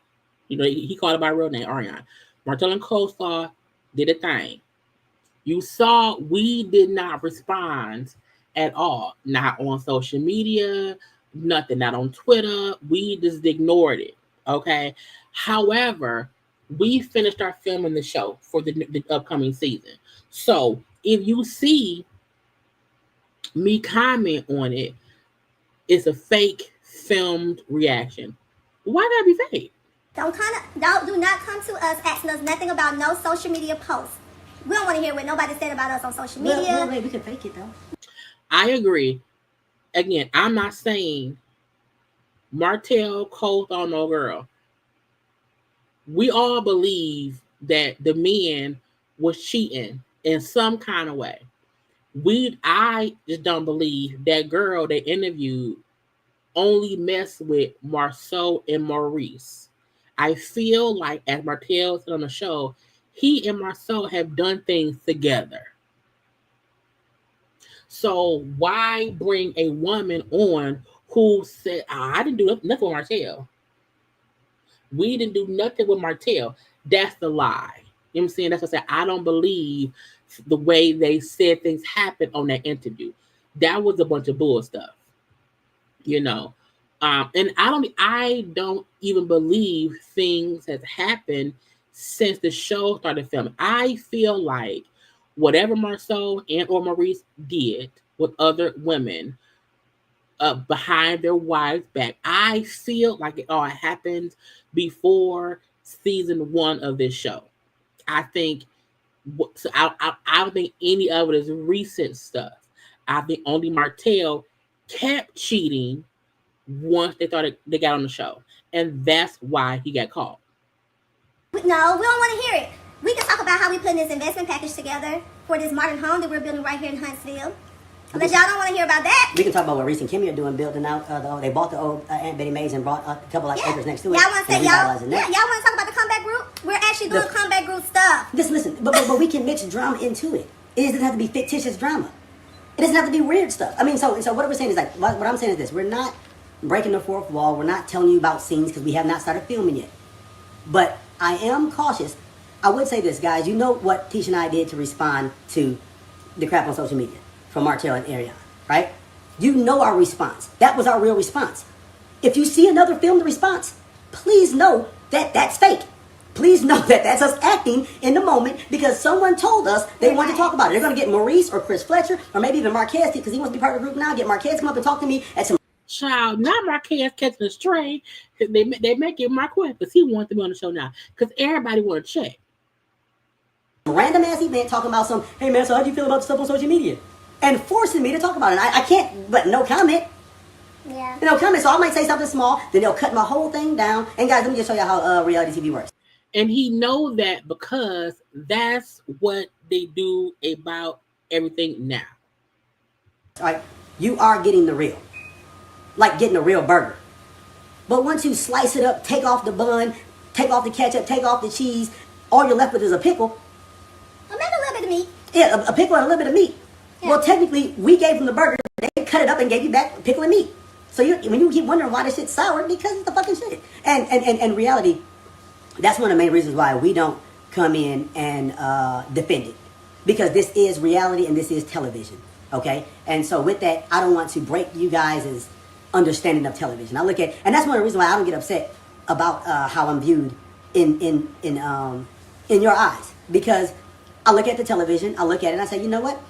he called it by real name, Ariana. Martell and Coleslaw did a thing. You saw we did not respond at all. Not on social media, nothing, not on Twitter. We just ignored it. Okay. However, we finished our filming the show for the upcoming season. So if you see me comment on it, it's a fake filmed reaction. Why gotta be fake? Do not come to us asking us nothing about no social media posts. We don't want to hear what nobody said about us on social media. Wait, we can fake it though. I agree. Again, I'm not saying Martell, Coleslaw, no girl. We all believe that the man was cheating in some kind of way. I just don't believe that girl they interviewed only messed with Marsau and Maurice. I feel like, as Martell said on the show, he and Marsau have done things together. So why bring a woman on who said, I didn't do nothing with Martell. We didn't do nothing with Martell. That's the lie. You know what I'm saying? That's what I said. I don't believe the way they said things happened on that interview. That was a bunch of bull stuff. And I don't even believe things have happened since the show started filming. I feel like whatever Marsau and or Maurice did with other women behind their wives' back, I feel like it all happened before season 1 of this show. I think so. I don't think any of it is recent stuff. I think only Martell kept cheating once they thought they got on the show, and that's why he got caught. No, we don't want to hear it. We can talk about how we putting this investment package together for this modern home that we're building right here in Huntsville. But y'all don't want to hear about that. We can talk about what Reese and Kimmy are doing, building out. They bought the old Aunt Betty Mays and brought a couple acres next to it. Y'all want to say y'all want to talk about the comeback group? We're actually doing comeback group stuff. Listen, but we can mix drama into it. It doesn't have to be fictitious drama. It doesn't have to be weird stuff. I mean, so what we're saying is like, what I'm saying is this: we're not breaking the fourth wall. We're not telling you about scenes because we have not started filming yet. But I am cautious. I would say this, guys. You know what Tisha and I did to respond to the crap on social media from Martell and Ariana, right? You know our response. That was our real response. If you see another filmed response, please know that that's fake. Please know that that's us acting in the moment because someone told us they want to talk about it. They're going to get Maurice or Chris Fletcher or maybe even Marquez because he wants to be part of the group now. Get Marquez come up and talk to me at some... Child, not Marquez catching a stray. They make it Marquez because he wants to be on the show now because everybody want to check. Random ass event talking about some, hey man, so how do you feel about the stuff on social media? And forcing me to talk about it. I can't, but no comment. Yeah. No comment. So I might say something small, then they'll cut my whole thing down. And guys, let me just show you how reality TV works. And he know that because that's what they do about everything now. All right, you are getting the real, like getting a real burger. But once you slice it up, take off the bun, take off the ketchup, take off the cheese, all you're left with is a pickle. Or maybe a little bit of meat. Yeah, a pickle and a little bit of meat. Yeah. Well, technically, we gave them the burger. They cut it up and gave you back pickle and meat. So when you keep wondering why this shit's sour, because it's the fucking shit. And reality, that's one of the main reasons why we don't come in and defend it. Because this is reality and this is television. Okay? And so with that, I don't want to break you guys' understanding of television. I look at, and that's one of the reasons why I don't get upset about how I'm viewed in your eyes. Because I look at the television, I look at it and I say, you know what?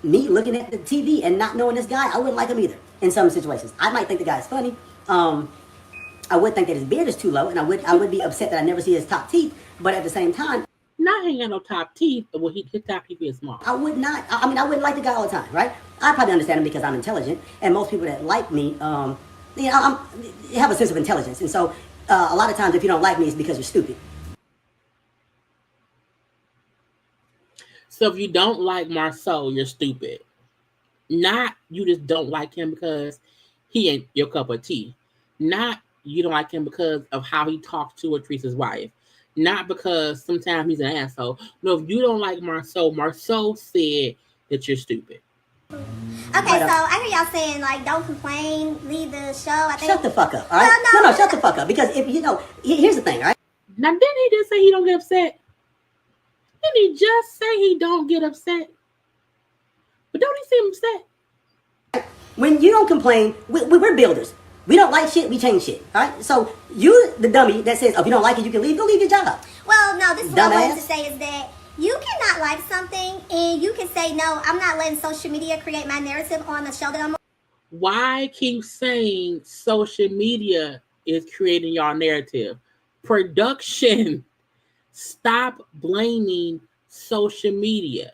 Me looking at the TV and not knowing this guy, I wouldn't like him either in some situations. I might think the guy's funny. I would think that his beard is too low, and I would be upset that I never see his top teeth. But at the same time, not hanging on no top teeth, well, his top teeth is small. I would not. I mean, I wouldn't like the guy all the time, right? I probably understand him because I'm intelligent, and most people that like me, have a sense of intelligence. And so, a lot of times, if you don't like me, it's because you're stupid. So if you don't like Marsau, you're stupid. Not you just don't like him because he ain't your cup of tea. Not you don't like him because of how he talks to or treats his wife. Not because sometimes he's an asshole. No, if you don't like Marsau said that you're stupid. Okay, so I hear y'all saying, like, don't complain, leave the show. I think... Shut the fuck up, all right? No, shut the fuck up. Because if you know, here's the thing, all right? Now, didn't he just say he don't get upset? Didn't he just say he don't get upset? But don't he seem upset? When you don't complain, we're builders. We don't like shit, we change shit. All right? So you, the dummy that says, oh, if you don't like it, you can leave, go leave your job. Well, no, this is what I wanted to say is that you cannot like something and you can say, no, I'm not letting social media create my narrative on the show that I'm on. Why keep saying social media is creating your narrative? Production. Stop blaming social media.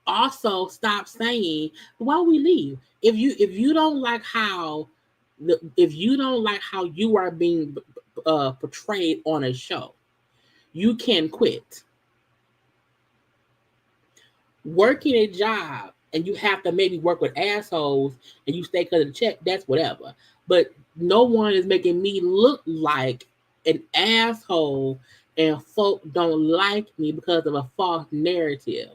Also, stop saying, why we leave? If you don't like how you are being portrayed on a show, you can quit. Working a job and you have to maybe work with assholes and you stay because of the check, that's whatever. But no one is making me look like an asshole and folk don't like me because of a false narrative.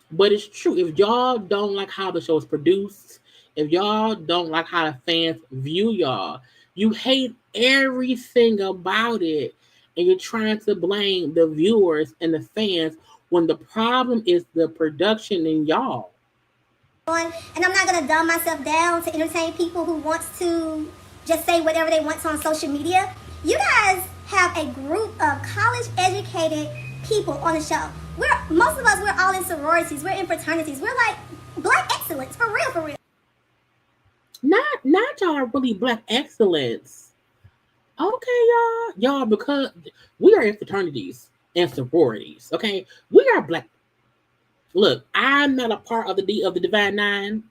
But it's true. If y'all don't like how the show is produced, if y'all don't like how the fans view y'all, you hate everything about it, and you're trying to blame the viewers and the fans when the problem is the production in y'all. And I'm not going to dumb myself down to entertain people who wants to just say whatever they want on social media. You guys have a group of college-educated people on the show. Most of us, we're all in sororities, we're in fraternities, we're like black excellence, for real. Not y'all are really black excellence. Okay, y'all, because we are in fraternities and sororities. Okay, we are black. Look, I'm not a part of the Divine Nine.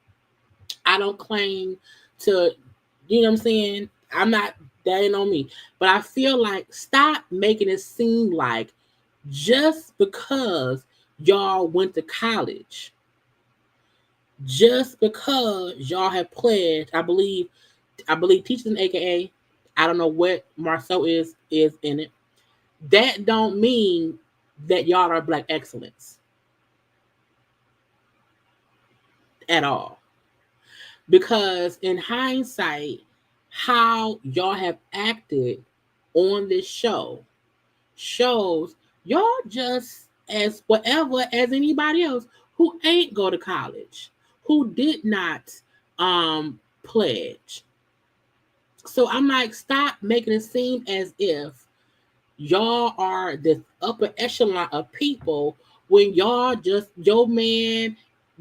I don't claim to, you know what I'm saying? I'm not, that ain't on me. But I feel like stop making it seem like just because y'all went to college, just because y'all have pledged, I believe teachers in AKA, I don't know what Marsau is in it. That don't mean that y'all are black excellence at all. Because in hindsight, how y'all have acted on this show shows y'all just as whatever as anybody else who ain't go to college, who did not pledge. So I'm like, stop making it seem as if y'all are this upper echelon of people when y'all just, your man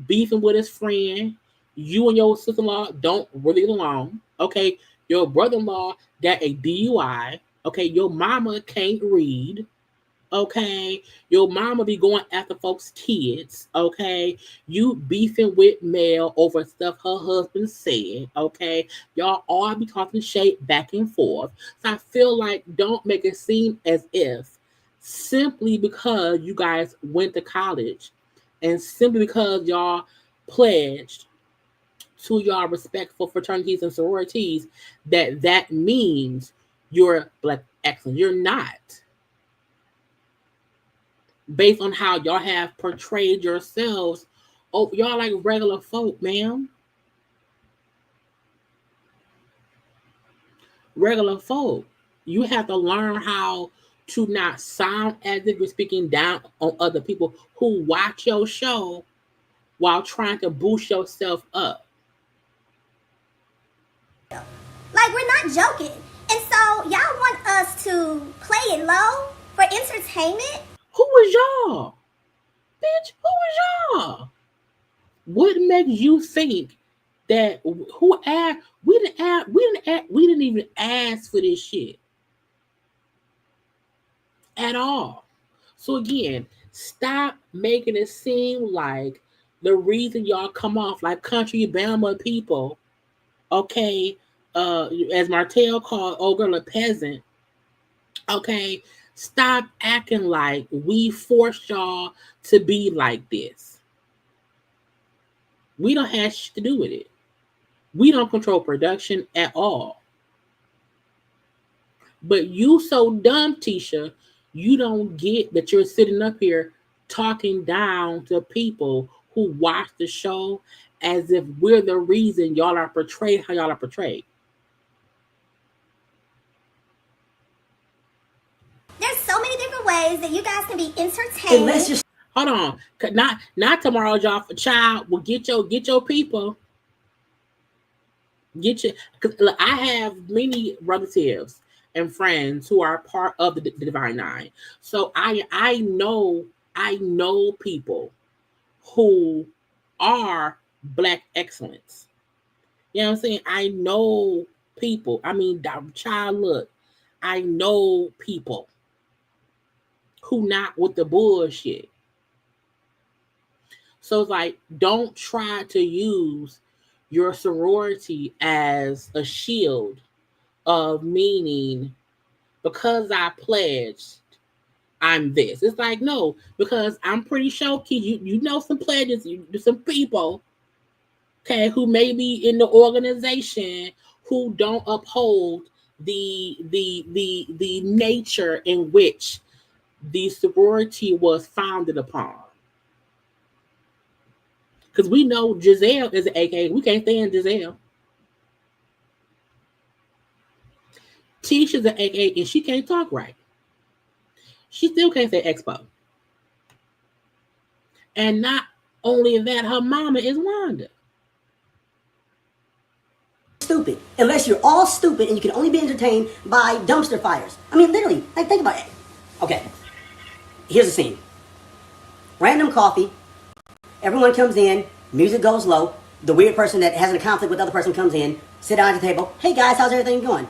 beefing with his friend, you and your sister-in-law don't really get along. Okay, your brother-in-law got a DUI. Okay, your mama can't read. Okay, your mama be going after folks' kids. Okay, you beefing with Mel over stuff her husband said. Okay, y'all all be talking shit back and forth. So I feel like don't make it seem as if simply because you guys went to college and simply because y'all pledged to y'all respectful fraternities and sororities that means you're black excellent. You're not, based on how y'all have portrayed yourselves. Oh, y'all like regular folk, ma'am. Regular folk. You have to learn how to not sound as if you're speaking down on other people who watch your show while trying to boost yourself up. Like, we're not joking. And so, y'all want us to play it low for entertainment? Who was y'all? Bitch, who was y'all? What makes you think that who asked? We didn't even ask for this shit at all. So again, stop making it seem like the reason y'all come off like country Bama people, okay, as Martell called old girl a peasant, okay, stop acting like we forced y'all to be like this. We don't have shit to do with it. We don't control production at all. But you so dumb, Tisha, you don't get that you're sitting up here talking down to people who watch the show as if we're the reason y'all are portrayed how y'all are portrayed. There's so many different ways that you guys can be entertained. And let's just Hold on. Not tomorrow, y'all. Child, will get your people. Get your, because look, I have many relatives and friends who are part of the Divine Nine. So I know people who are black excellence. You know what I'm saying? I know people. I mean, child, look, I know people who not with the bullshit. So it's like, don't try to use your sorority as a shield of meaning because I pledged, I'm this. It's like, no, because I'm pretty sure you know some pledges, some people, okay, who may be in the organization who don't uphold the nature in which the sorority was founded upon. Because we know Giselle is an AKA. We can't stand Giselle. Tisha's an AKA and she can't talk right. She still can't say expo. And not only that, her mama is Wanda. stupid. Unless you're all stupid and you can only be entertained by dumpster fires. I mean, literally, like, think about it. Okay, here's the scene. Random coffee. Everyone comes in. Music goes low. The weird person that has a conflict with the other person comes in. Sit down at the table. Hey guys, how's everything going?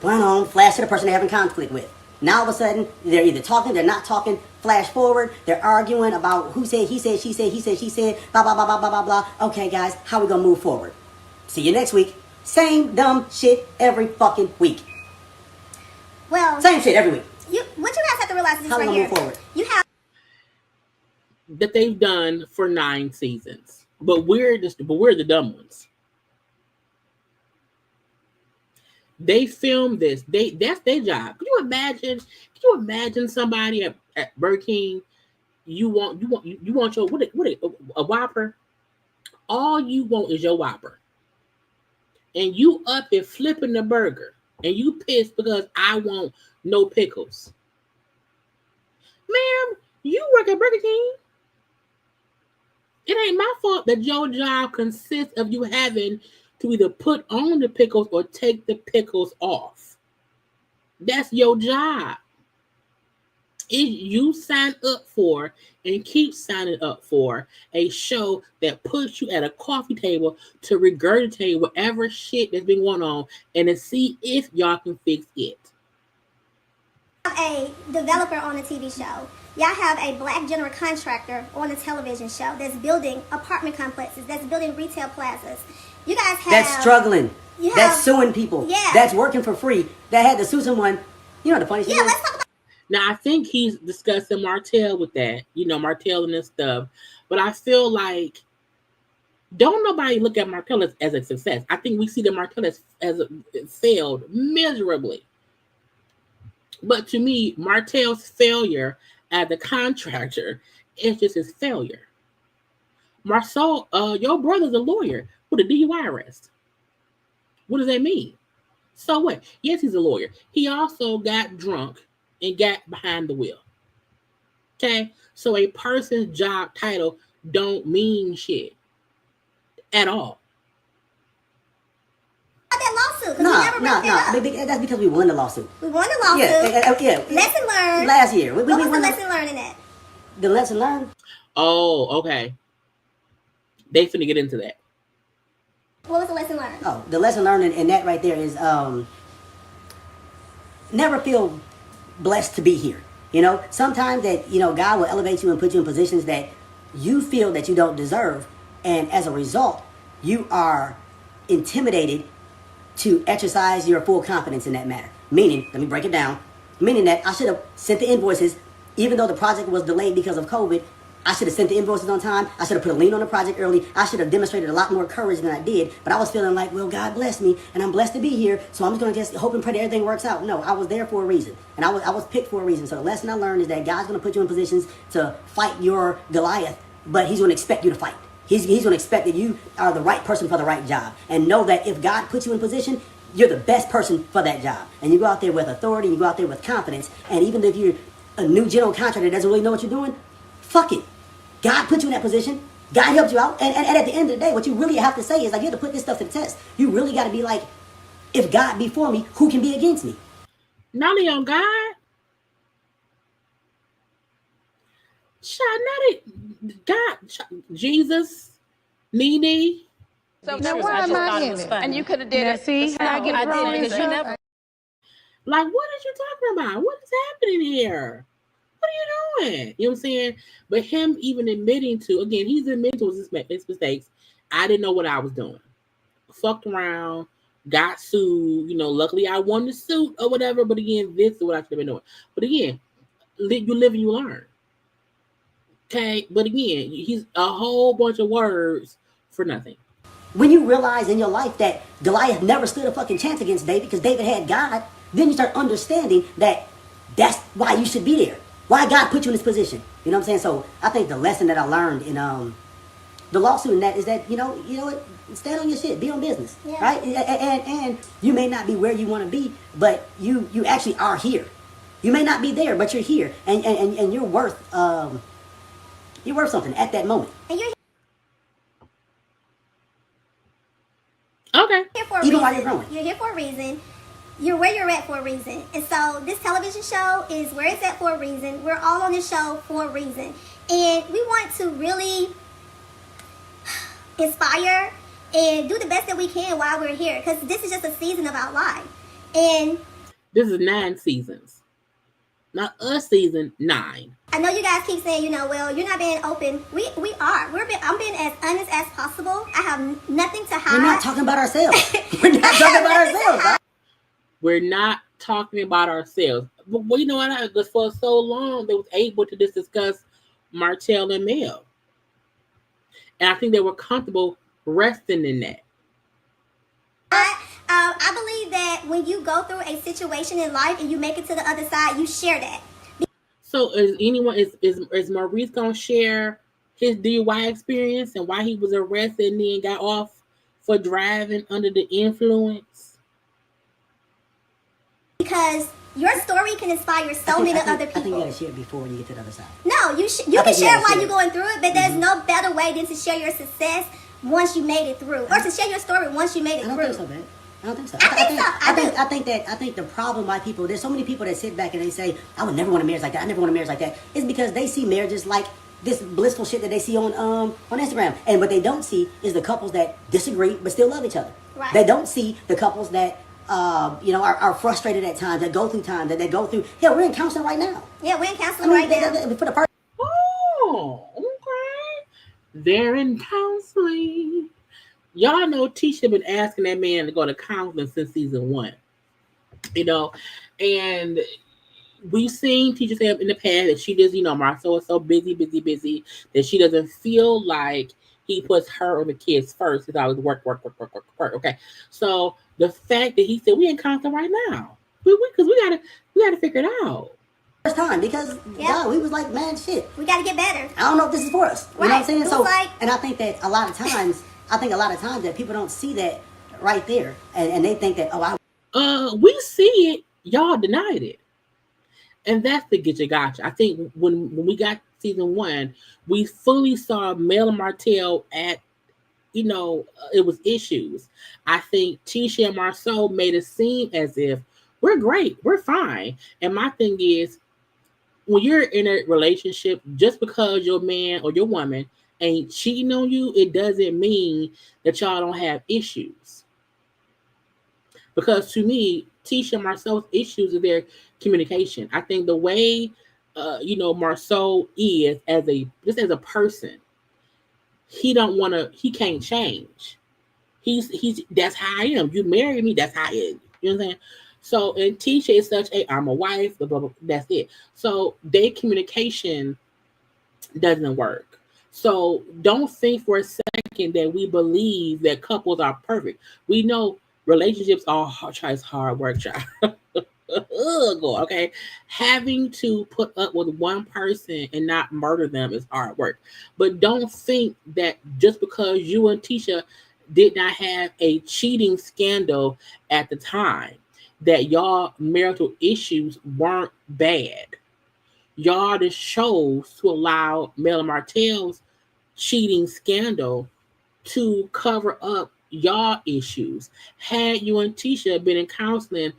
Going on. Flash to the person they're having conflict with. Now all of a sudden, they're either talking, they're not talking. Flash forward. They're arguing about who said, he said, she said, he said, she said. Blah, blah, blah, blah, blah, blah, blah. Okay guys, how we gonna move forward? See you next week. Same dumb shit every fucking week. Well, same shit every week. What you guys have to realize is this how right we here. Move forward? You have That they've done for 9 seasons, but we're the dumb ones. They filmed this. That's their job. Can you imagine somebody at Burger King? You want your a Whopper? All you want is your Whopper, and you up and flipping the burger, and you pissed because I want no pickles. Ma'am, you work at Burger King. It ain't my fault that your job consists of you having to either put on the pickles or take the pickles off. That's your job. You sign up for and keep signing up for a show that puts you at a coffee table to regurgitate whatever shit that's been going on and to see if y'all can fix it. have a developer on a TV show. Y'all have a black general contractor on a television show that's building apartment complexes, that's building retail plazas. You guys have... That's struggling. That's suing people. Yeah. That's working for free. That had to sue someone. You know the funny thing is? Let's talk about... Now, I think he's discussing Martell with that, Martell and this stuff. But I feel like don't nobody look at Martell as a success. I think we see that Martell as failed miserably. But to me, Martell's failure as a contractor is just his failure. Marsau, your brother's a lawyer with a DUI arrest. What does that mean? So what? Yes, he's a lawyer. He also got drunk and got behind the wheel. Okay? So a person's job title don't mean shit at all. That lawsuit, no. That's because we won the lawsuit. We won the lawsuit. Yeah. Lesson learned. Last year. What was the lesson learned in that? The lesson learned? Oh, okay. They finna get into that. What was the lesson learned? Oh, the lesson learned in that right there is never feel blessed to be here. Sometimes that, God will elevate you and put you in positions that you feel that you don't deserve. And as a result, you are intimidated to exercise your full confidence in that matter. Meaning, let me break it down. Meaning that I should have sent the invoices, even though the project was delayed because of COVID. I should have sent the invoices on time. I should have put a lien on the project early. I should have demonstrated a lot more courage than I did. But I was feeling like, well, God bless me, and I'm blessed to be here, so I'm just going to just hope and pray that everything works out. No, I was there for a reason, and I was picked for a reason. So the lesson I learned is that God's going to put you in positions to fight your Goliath, but he's going to expect you to fight. He's going to expect that you are the right person for the right job. And know that if God puts you in position, you're the best person for that job. And you go out there with authority, you go out there with confidence, and even if you're a new general contractor that doesn't really know what you're doing, fuck it. God put you in that position. God helped you out. And at the end of the day, what you really have to say is, like, you have to put this stuff to the test. You really got to be like, if God be for me, who can be against me? Not only on God. God, Jesus, Nene. So now why am I in it? And you could have did it. See how I get thrown in because you never. Like, what are you talking about? What is happening here? What are you doing? You know what I'm saying? But him even admitting to, again, he's admitting to his mistakes. I didn't know what I was doing. Fucked around, got sued. Luckily I won the suit or whatever. But again, this is what I should have been doing. But again, you live and you learn. Okay? But again, he's a whole bunch of words for nothing. When you realize in your life that Goliath never stood a fucking chance against David because David had God, then you start understanding that that's why you should be there. Why God put you in this position. You know what I'm saying? So I think the lesson that I learned in the lawsuit in that is that, you know what, stand on your shit, be on business. Yeah. Right? And you may not be where you want to be, but you actually are here. You may not be there, but you're here. And you're worth something at that moment. And you're okay. Here for a Even reason. while you're growing. You're here for a reason. You're where you're at for a reason. And so this television show is where it's at for a reason. We're all on this show for a reason. And we want to really inspire and do the best that we can while we're here. Because this is just a season of our life. And this is 9 seasons. Not a season, 9. I know you guys keep saying, well, you're not being open. We are. I'm being as honest as possible. I have nothing to hide. We're not talking about ourselves. We're not talking about ourselves. We're not talking about ourselves. But you know what? Because for so long, they was able to just discuss Martell and Mel. And I think they were comfortable resting in that. I believe that when you go through a situation in life and you make it to the other side, you share that. So is Maurice gonna share his DUI experience and why he was arrested and then got off for driving under the influence? Because your story can inspire so many other people. I think you gotta share it before you get to the other side. No, you can share it while you're going through it, but there's no better way than to share your success once you made it through, or to share your story once you made it through. I don't think so, man. I don't think so. I think the problem why people, there's so many people that sit back and they say, I would never want a marriage like that. I never want a marriage like that. It's because they see marriages like this blissful shit that they see on Instagram. And what they don't see is the couples that disagree but still love each other. Right. They don't see the couples that are frustrated at times, that go through times, that they go through. Hell, we're in counseling right now. Yeah, we're in counseling right now. For the person. Oh, okay. They're in counseling. Y'all know Tisha been asking that man to go to counseling since season 1. And we've seen Tisha say in the past that she does, Marsau is so busy that she doesn't feel like he puts her or the kids first. It's always work. Okay. So the fact that he said we in counseling right now, because we gotta figure it out. First time, because we was like, man, shit, we gotta get better. I don't know if this is for us. You know what I'm saying? So and I think that a lot of times that people don't see that right there, and they think that we see it, y'all denied it. And that's the get you gotcha. I think when we got season 1, we fully saw Mel and Martell at, it was issues. I think Tisha and Marsau made it seem as if we're great, we're fine. And my thing is, when you're in a relationship, just because your man or your woman ain't cheating on you, it doesn't mean that y'all don't have issues. Because to me, Tisha and Marsau's issues are their communication. I think the way, Marsau is as a person, he can't change. He's that's how I am. You marry me, that's how I am. You know what I'm saying? So, and Tisha is such I'm a wife, blah, blah, blah, that's it. So their communication doesn't work. So don't think for a second that we believe that couples are perfect. We know relationships are hard work, child. Okay, having to put up with one person and not murder them is hard work. But don't think that just because you and Tisha did not have a cheating scandal at the time, that y'all marital issues weren't bad. Y'all just chose to allow Mel and Martell's cheating scandal to cover up y'all issues. Had you and Tisha been in counseling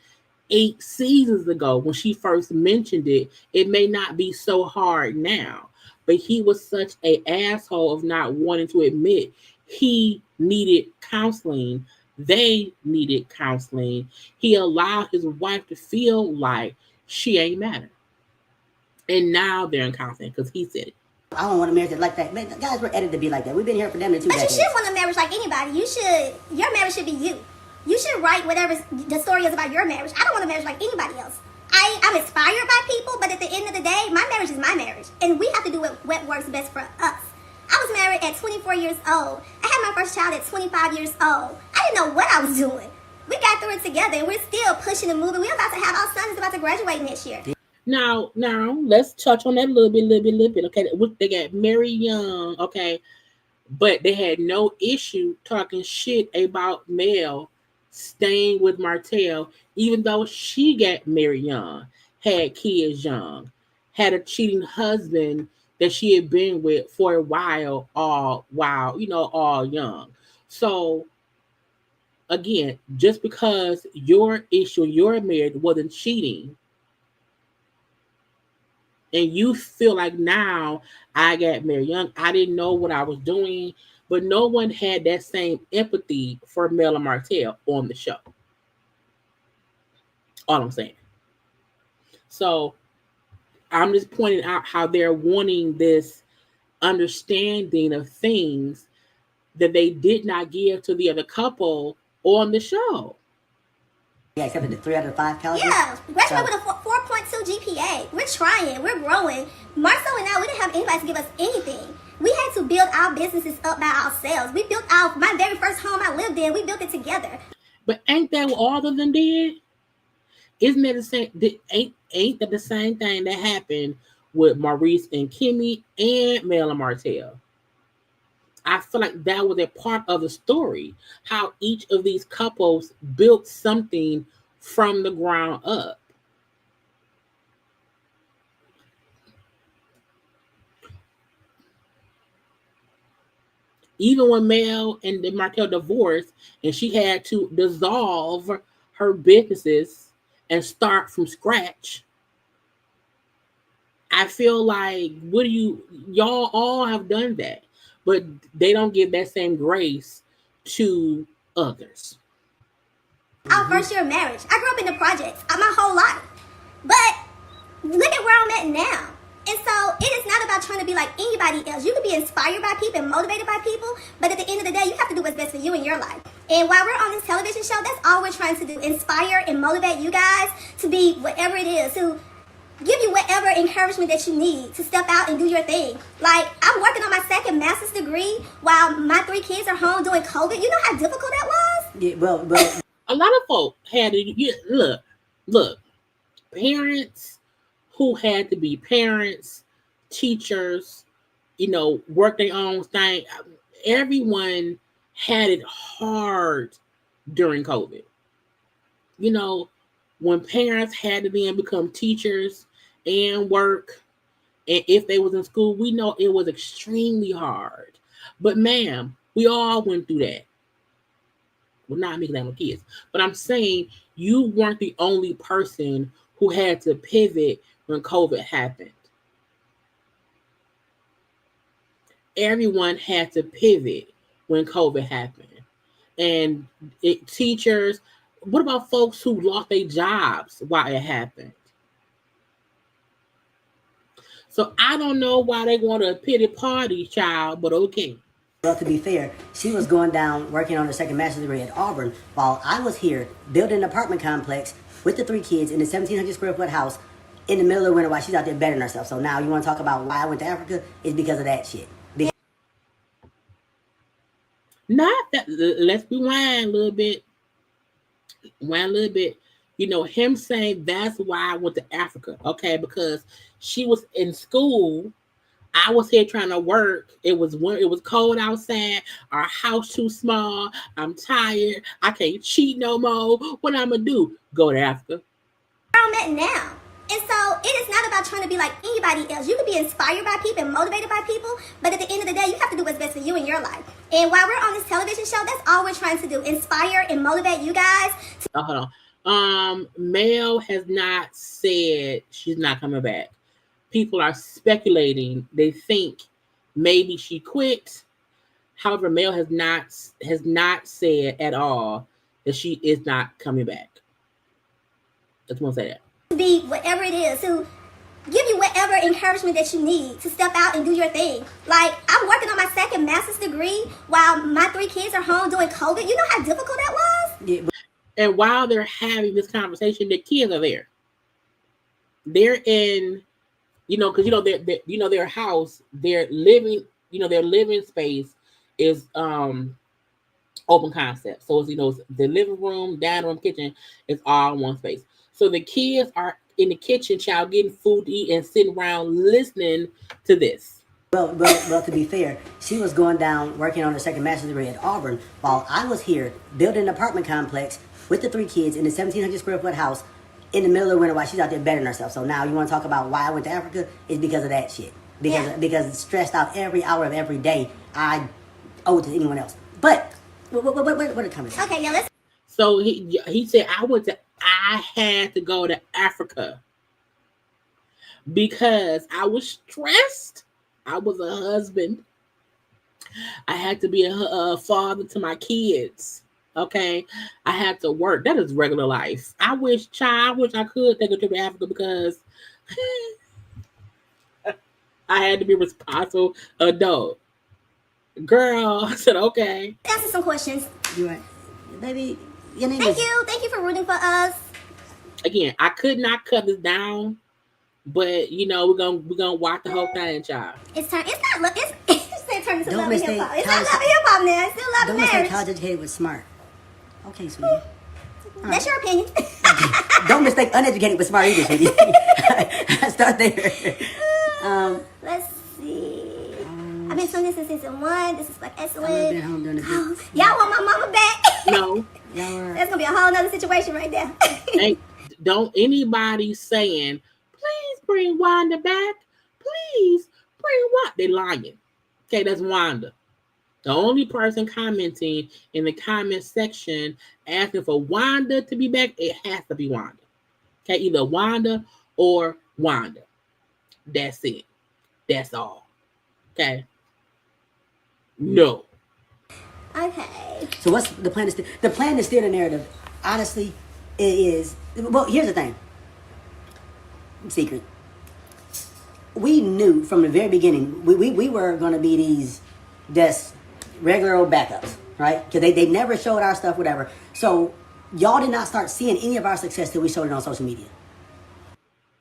8 seasons ago when she first mentioned it, it may not be so hard now. But he was such an asshole of not wanting to admit he needed counseling. They needed counseling. He allowed his wife to feel like she ain't matter. And now they're in counseling because he said it. I don't want a marriage like that. Man, guys were edited to be like that. We've been here for them in 2 decades. But you should want a marriage like anybody. Your marriage should be you. You should write whatever the story is about your marriage. I don't want a marriage like anybody else. I'm inspired by people, but at the end of the day, my marriage is my marriage. And we have to do what works best for us. I was married at 24 years old. I had my first child at 25 years old. I didn't know what I was doing. We got through it together, and we're still pushing and moving. We're about to have our son is about to graduate next year. Now, let's touch on that a little bit. Okay, they got married young, okay, but they had no issue talking shit about Mel staying with Martell, even though she got married young, had kids young, had a cheating husband that she had been with for a while, all young. So again, just because your issue, your marriage wasn't cheating, and you feel like now I got married young, I didn't know what I was doing, but no one had that same empathy for Mel and Martell on the show. All I'm saying. So I'm just pointing out how they're wanting this understanding of things that they did not give to the other couple on the show. Yeah, accepted the 3 out of 5 colleges. Yeah, graduated with a 4.2 GPA. We're trying. We're growing. Marsau and I, we didn't have anybody to give us anything. We had to build our businesses up by ourselves. We built my very first home I lived in. We built it together. But ain't that what all of them did? Isn't that the same? Ain't that the same thing that happened with Maurice and Kimmy and Mel and Martell? I feel like that was a part of the story, how each of these couples built something from the ground up. Even when Mel and Martell divorced and she had to dissolve her businesses and start from scratch, I feel like, y'all all have done that, but they don't give that same grace to others. Our first year of marriage. I grew up in the projects my whole life. But look at where I'm at now. And so it is not about trying to be like anybody else. You can be inspired by people and motivated by people, but at the end of the day, you have to do what's best for you in your life. And while we're on this television show, that's all we're trying to do. Inspire and motivate you guys to be whatever it is, to give you whatever encouragement that you need to step out and do your thing. Like, I'm working on my second master's degree while my 3 kids are home doing COVID. You know how difficult that was? Yeah, well, A lot of folk had to look, parents who had to be parents, teachers, work their own thing. Everyone had it hard during COVID. When parents had to then become teachers and work, and if they was in school, we know it was extremely hard. But ma'am, we all went through that. Well, not me because I have no kids, but I'm saying you weren't the only person who had to pivot when COVID happened. Everyone had to pivot when COVID happened. And teachers, what about folks who lost their jobs while it happened? So I don't know why they want a pity party, child, but okay. Well, to be fair, she was going down working on her second master's degree at Auburn while I was here building an apartment complex with the 3 kids in a 1,700 square foot house in the middle of the winter while she's out there bettering herself. So now you want to talk about why I went to Africa? It's because of that shit. Not that, let's rewind a little bit. Him saying that's why I went to Africa, okay? Because she was in school. I was here trying to work. It was cold outside. Our house too small. I'm tired. I can't cheat no more. What I'm gonna do? Go to Africa. Where I'm at now. And so it is not about trying to be like anybody else. You can be inspired by people and motivated by people, but at the end of the day, you have to do what's best for you in your life. And while we're on this television show, that's all we're trying to do. Inspire and motivate you guys. Hold on. Mel has not said she's not coming back. People are speculating. They think maybe she quit. However, Mel has not said at all that she is not coming back. Just want to say that. To be whatever it is, to give you whatever encouragement that you need to step out and do your thing. Like, I'm working on my second master's degree while my 3 kids are home doing COVID. You know how difficult that was? Yeah. And while they're having this conversation, the kids are there. They're in, because their house, their living space is open concept. So it's the living room, dining room, kitchen is all in one space. So the kids are in the kitchen, child, getting food to eat and sitting around listening to this. Well, to be fair, she was going down working on her second master's degree at Auburn while I was here building an apartment complex with the 3 kids in a 1,700 square foot house in the middle of the winter while she's out there bettering herself. So now you want to talk about why I went to Africa? It's because of that shit. Because stressed out every hour of every day, I owe it to anyone else. But what are comments? Okay, yeah, let's. So he said I had to go to Africa because I was stressed. I was a husband. I had to be a father to my kids. Okay, I had to work. That is regular life. I wish I could take a trip to Africa because I had to be a responsible adult. Girl, I said okay. Answer some questions. You right, baby. Your name Thank you for rooting for us. Again, I could not cut this down, but we're gonna watch the whole thing, child. It's turning into love and hip hop. It's not love and hip hop now. It's still love and marriage. Don't mistake college educated with smart. Okay, sweetie. That's your opinion. Don't mistake uneducated with smart either, sweetie. Start there. Let's see. I've been tuning since season 1. This is like excellent. Home doing Y'all want my mama back? No. That's gonna be a whole nother situation right there. Don't anybody saying, please bring Wanda back. Please bring Wanda. They lying. Okay, that's Wanda. The only person commenting in the comment section asking for Wanda to be back, it has to be Wanda. Okay, either Wanda or Wanda. That's it. That's all. Okay. No. Okay. So what's the plan? The plan is still the narrative. honestly, it is. Well, here's the thing. Secret. We knew from the very beginning we were going to be these just regular old backups, right? Because they never showed our stuff, whatever. So y'all did not start seeing any of our success till we showed it on social media.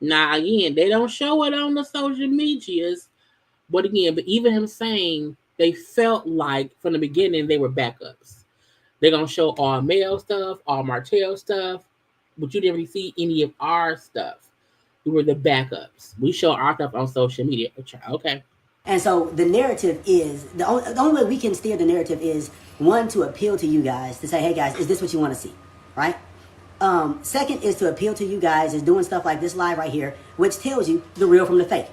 Now, again, they don't show it on the social medias. But even him saying they felt like from the beginning they were backups. They're going to show all male stuff, all Martell stuff, but you didn't really see any of our stuff. We were the backups. We show our stuff on social media. Okay. And so the narrative is, the only way we can steer the narrative is, one, to appeal to you guys, to say, hey guys, is this what you want to see, right? Second is to appeal to you guys, is doing stuff like this live right here, which tells you the real from the fake,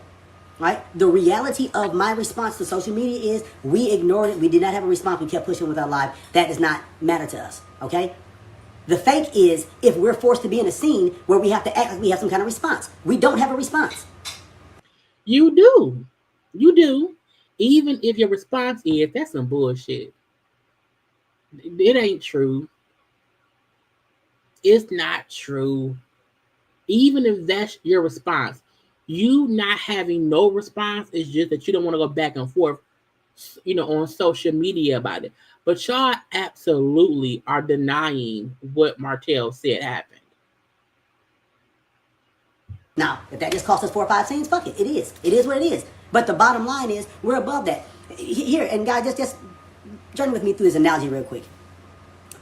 right? The reality of my response to social media is we ignored it. We did not have a response. We kept pushing with our live. That does not matter to us, okay? The fake is if we're forced to be in a scene where we have to act like we have some kind of response. We don't have a response. You do. You do. Even if your response is, that's some bullshit. It ain't true. It's not true. Even if that's your response, you not having no response is just that you don't want to go back and forth, on social media about it. But y'all absolutely are denying what Martell said happened. Now, if that just costs us 4 or 5 scenes, fuck it. It is. It is what it is. But the bottom line is we're above that. Here, and guys, just journey with me through this analogy real quick.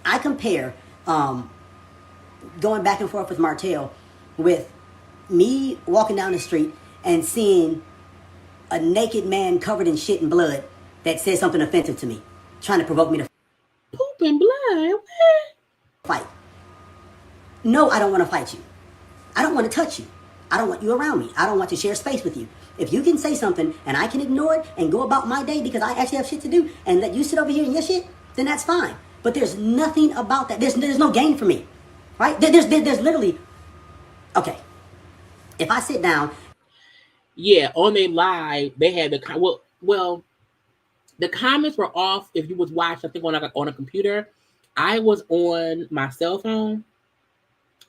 I compare going back and forth with Martell with me walking down the street and seeing a naked man covered in shit and blood that says something offensive to me, trying to provoke me to poop and blood. Fight. No, I don't want to fight you. I don't want to touch you. I don't want you around me. I don't want to share space with you. If you can say something and I can ignore it and go about my day because I actually have shit to do and let you sit over here in your shit, then that's fine. But there's nothing about that. There's no gain for me, right? There's literally, okay. If I sit down. Yeah, on their live, they had well, the comments were off if you was watching, I think, on a computer. I was on my cell phone,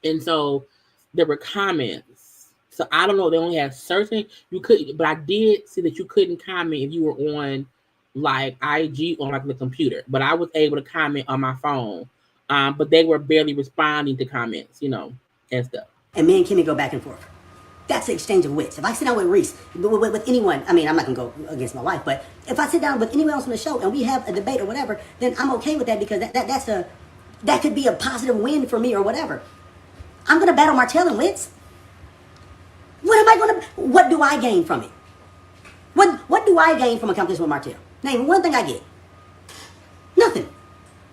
and so there were comments. So I don't know, they only had certain, you could, but I did see that you couldn't comment if you were on like IG on like the computer. But I was able to comment on my phone. But they were barely responding to comments, and stuff. And me and Kimmy go back and forth. That's the exchange of wits. If I sit down with Reese, with anyone, I mean, I'm not going to go against my wife, but if I sit down with anyone else on the show and we have a debate or whatever, then I'm okay with that because that could be a positive win for me or whatever. I'm going to battle Martell and wits. What do I gain from it? What do I gain from a competition with Martell? Name one thing I get. Nothing.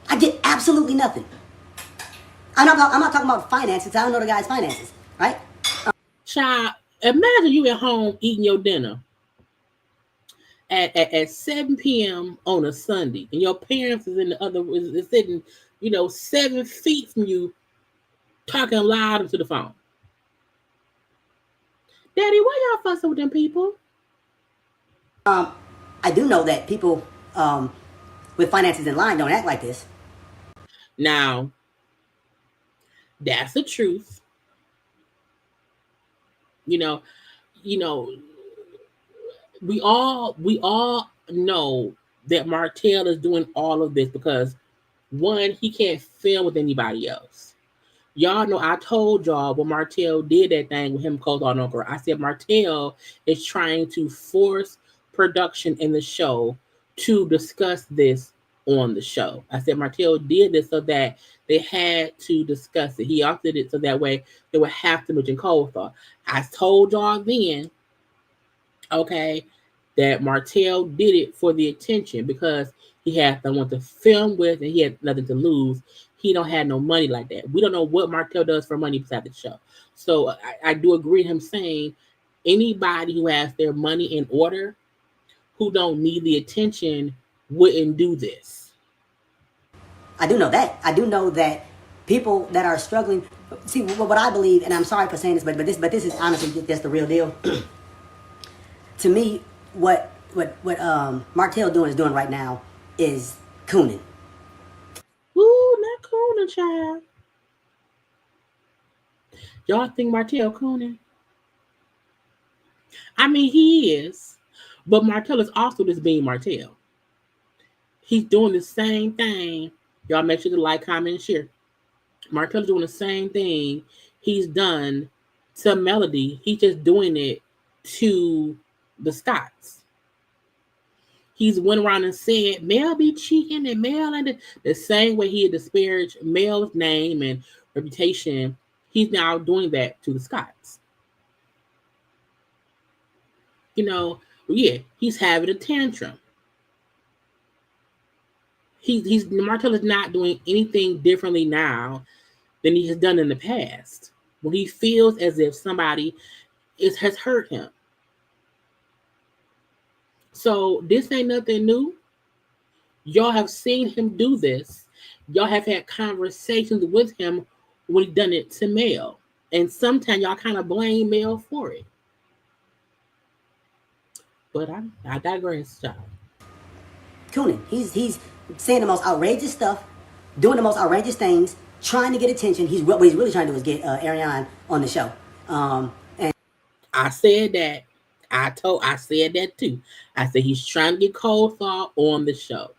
I get absolutely nothing. I'm not talking about finances. I don't know the guy's finances, right? Child, imagine you at home eating your dinner at 7 p.m. on a Sunday, and your parents is sitting, 7 feet from you, talking loud into the phone. Daddy, why y'all fussing with them people? I do know that people with finances in line don't act like this. Now, that's the truth. We all know that Martell is doing all of this because, one, he can't film with anybody else. Y'all know I told y'all when Martell did that thing with him, Coleslaw and Okra. I said Martell is trying to force production in the show to discuss this on the show. I said Martell did this so that they had to discuss it. He also did it so that way they would have to mention Coleslaw. I told y'all then, okay, that Martell did it for the attention because he had someone to film with and he had nothing to lose. He don't have no money like that. We don't know what Martell does for money besides the show. So I do agree with him saying anybody who has their money in order, who don't need the attention, wouldn't do this. I do know that. I do know that people that are struggling. See, what I believe, and I'm sorry for saying this, but this is honestly just the real deal. To me, what Martell is doing right now is cooning. Ooh, not cooning, child. Y'all think Martell cooning? I mean, he is, but Martell is also just being Martell. He's doing the same thing. Y'all make sure to like, comment, and share. Martell's doing the same thing he's done to Melody. He's just doing it to the Scotts. He's went around and said Mel be cheating and Mel, and the same way he had disparaged Mel's name and reputation, he's now doing that to the Scotts. You know, yeah, he's having a tantrum. Martell is not doing anything differently now than he has done in the past. When he feels as if somebody has hurt him. So this ain't nothing new. Y'all have seen him do this. Y'all have had conversations with him when he done it to Mel. And sometimes y'all kind of blame Mel for it. But I digress, y'all. Cooning. He's saying the most outrageous stuff, doing the most outrageous things, trying to get attention. What he's really trying to do is get Ariane on the show. And I said that. I said that too. I said he's trying to get Coleslaw on the show.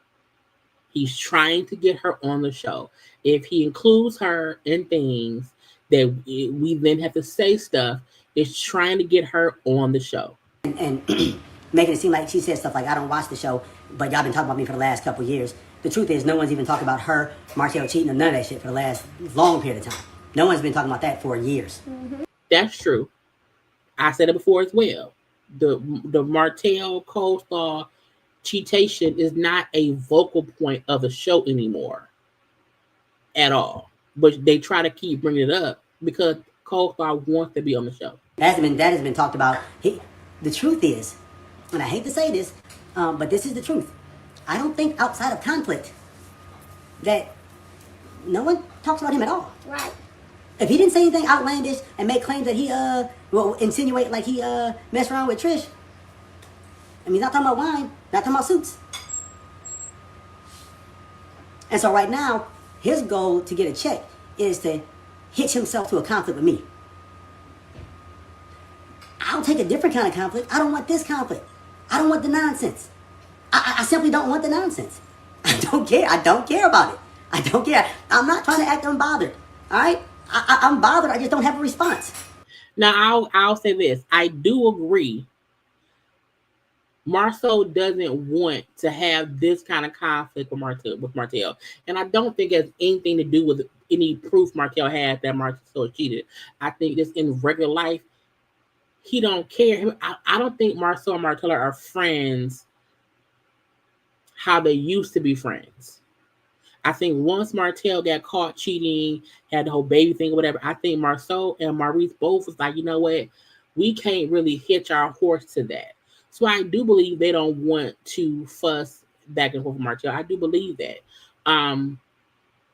He's trying to get her on the show. If he includes her in things that we then have to say stuff, it's trying to get her on the show. And making it seem like she said stuff like, I don't watch the show, but y'all been talking about me for the last couple of years. The truth is, no one's even talking about her, Martell cheating, or none of that shit for the last long period of time. No one's been talking about that for years. Mm-hmm. That's true. I said it before as well. The Martell Coleslaw cheatation is not a vocal point of the show anymore at all. But they try to keep bringing it up because Coleslaw wants to be on the show. That has been talked about. The truth is, and I hate to say this, but this is the truth. I don't think outside of conflict that no one talks about him at all. Right. If he didn't say anything outlandish and make claims that he insinuate like he messed around with Trish, I mean, he's not talking about wine, not talking about suits. And so right now, his goal to get a check is to hitch himself to a conflict with me. I'll take a different kind of conflict. I don't want this conflict. I don't want the nonsense. I simply don't want the nonsense. I don't care. I don't care about it. I don't care. I'm not trying to act unbothered. All right? I'm bothered. I just don't have a response. Now, I'll say this. I do agree. Marsau doesn't want to have this kind of conflict with Martell. And I don't think it has anything to do with any proof Martell has that Marsau cheated. I think just in regular life, he don't care. I don't think Marsau and Martell are friends how they used to be friends. I think once Martell got caught cheating, had the whole baby thing or whatever, I think Marsau and Maurice both was like, you know what? We can't really hitch our horse to that. So I do believe they don't want to fuss back and forth with Martell. I do believe that.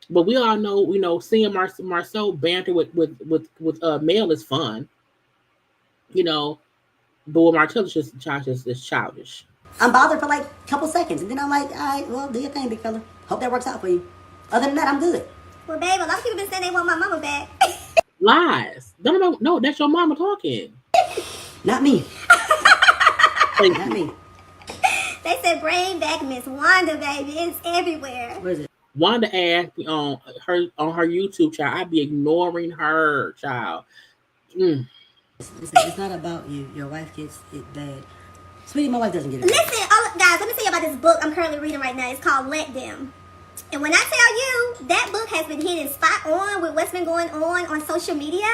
But we all know, seeing Marsau banter with Mel is fun. But with Martell, it's just childish. I'm bothered for like a couple seconds, and then I'm like, all right, well, do your thing, big fella. Hope that works out for you. Other than that, I'm good. Well, babe, a lot of people been saying they want my mama back. Lies. No, that's your mama talking. Not me. Not me. They said bring back Miss Wanda, baby. It's everywhere. Where is it? Wanda asked me on her YouTube, child. I'd be ignoring her, child. Listen, it's not about you. Your wife gets it bad. Sweetie, my wife doesn't get it. Listen, guys, let me tell you about this book I'm currently reading right now. It's called Let Them. And when I tell you, that book has been hitting spot on with what's been going on social media.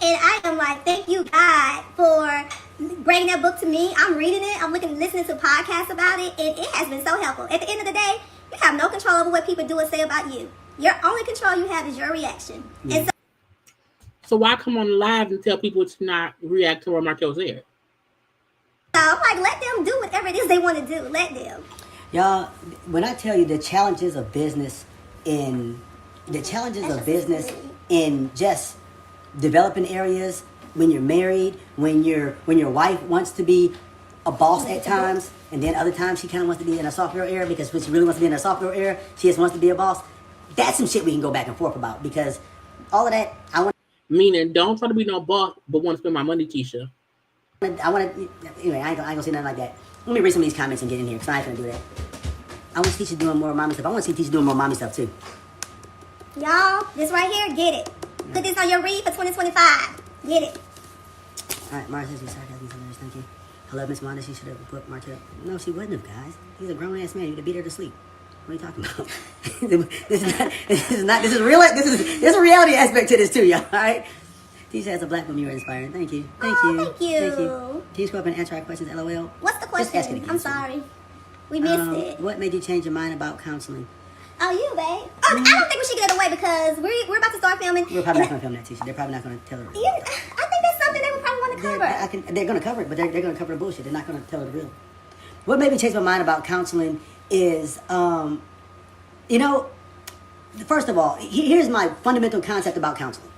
And I am like, thank you, God, for bringing that book to me. I'm reading it. I'm listening to podcasts about it. And it has been so helpful. At the end of the day, you have no control over what people do or say about you. Your only control you have is your reaction. Yeah. And so why come on live and tell people to not react to what Martell said? So I'm like, let them do whatever it is they want to do. Let them. Y'all, when I tell you the challenges of business in just developing areas, when you're married, when your wife wants to be a boss at times, and then other times she kind of wants to be in a software era because when she really wants to be in a software era, she just wants to be a boss. That's some shit we can go back and forth about because all of that, Meaning, don't try to be no boss, but want to spend my money, Tisha. I want to, anyway, I ain't gonna say nothing like that. Let me read some of these comments and get in here, because I ain't gonna do that. I want Tisha doing more mommy stuff. I want to see Tisha doing more mommy stuff, too. Y'all, this right here, get it. Put this on your read for 2025. Get it. All right, Martell, thank you. I love Miss Wanda. She should have put Martell. No, she wouldn't have, guys. He's a grown-ass man. You'd have beat her to sleep. What are you talking about? This is real. There's a reality aspect to this, too, y'all, all right? Tisha has a black woman you are inspiring. Thank you. Thank you. Thank you. Can you go up and answer our questions, LOL? What's the Just ask it question? again, I'm sorry. sorry. We missed it. What made you change your mind about counseling? Oh, you, babe. I don't think we should get it away because we're about to start filming. We're probably not going to film that, Tisha. They're probably not going to tell her. I think that's something they would probably want to cover. They're going to cover it, but they're going to cover the bullshit. They're not going to tell her the real. What made me change my mind about counseling is, first of all, here's my fundamental concept about counseling.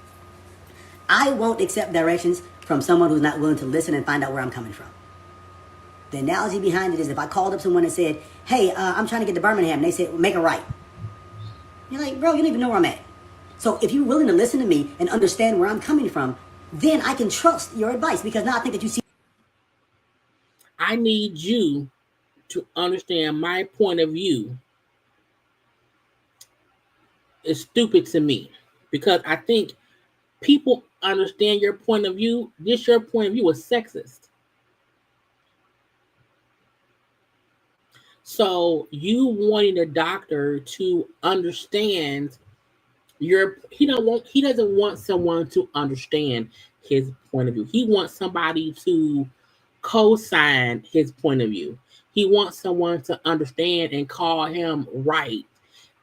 I won't accept directions from someone who's not willing to listen and find out where I'm coming from. The analogy behind it is if I called up someone and said, hey, I'm trying to get to Birmingham, and they said, make a right. You're like, bro, you don't even know where I'm at. So if you're willing to listen to me and understand where I'm coming from, then I can trust your advice, because now I think that you see. I need you to understand my point of view is stupid to me, because I think people understand your point of view. Your point of view is sexist. So you wanting a doctor to understand he doesn't want someone to understand his point of view. He wants somebody to co-sign his point of view. He wants someone to understand and call him right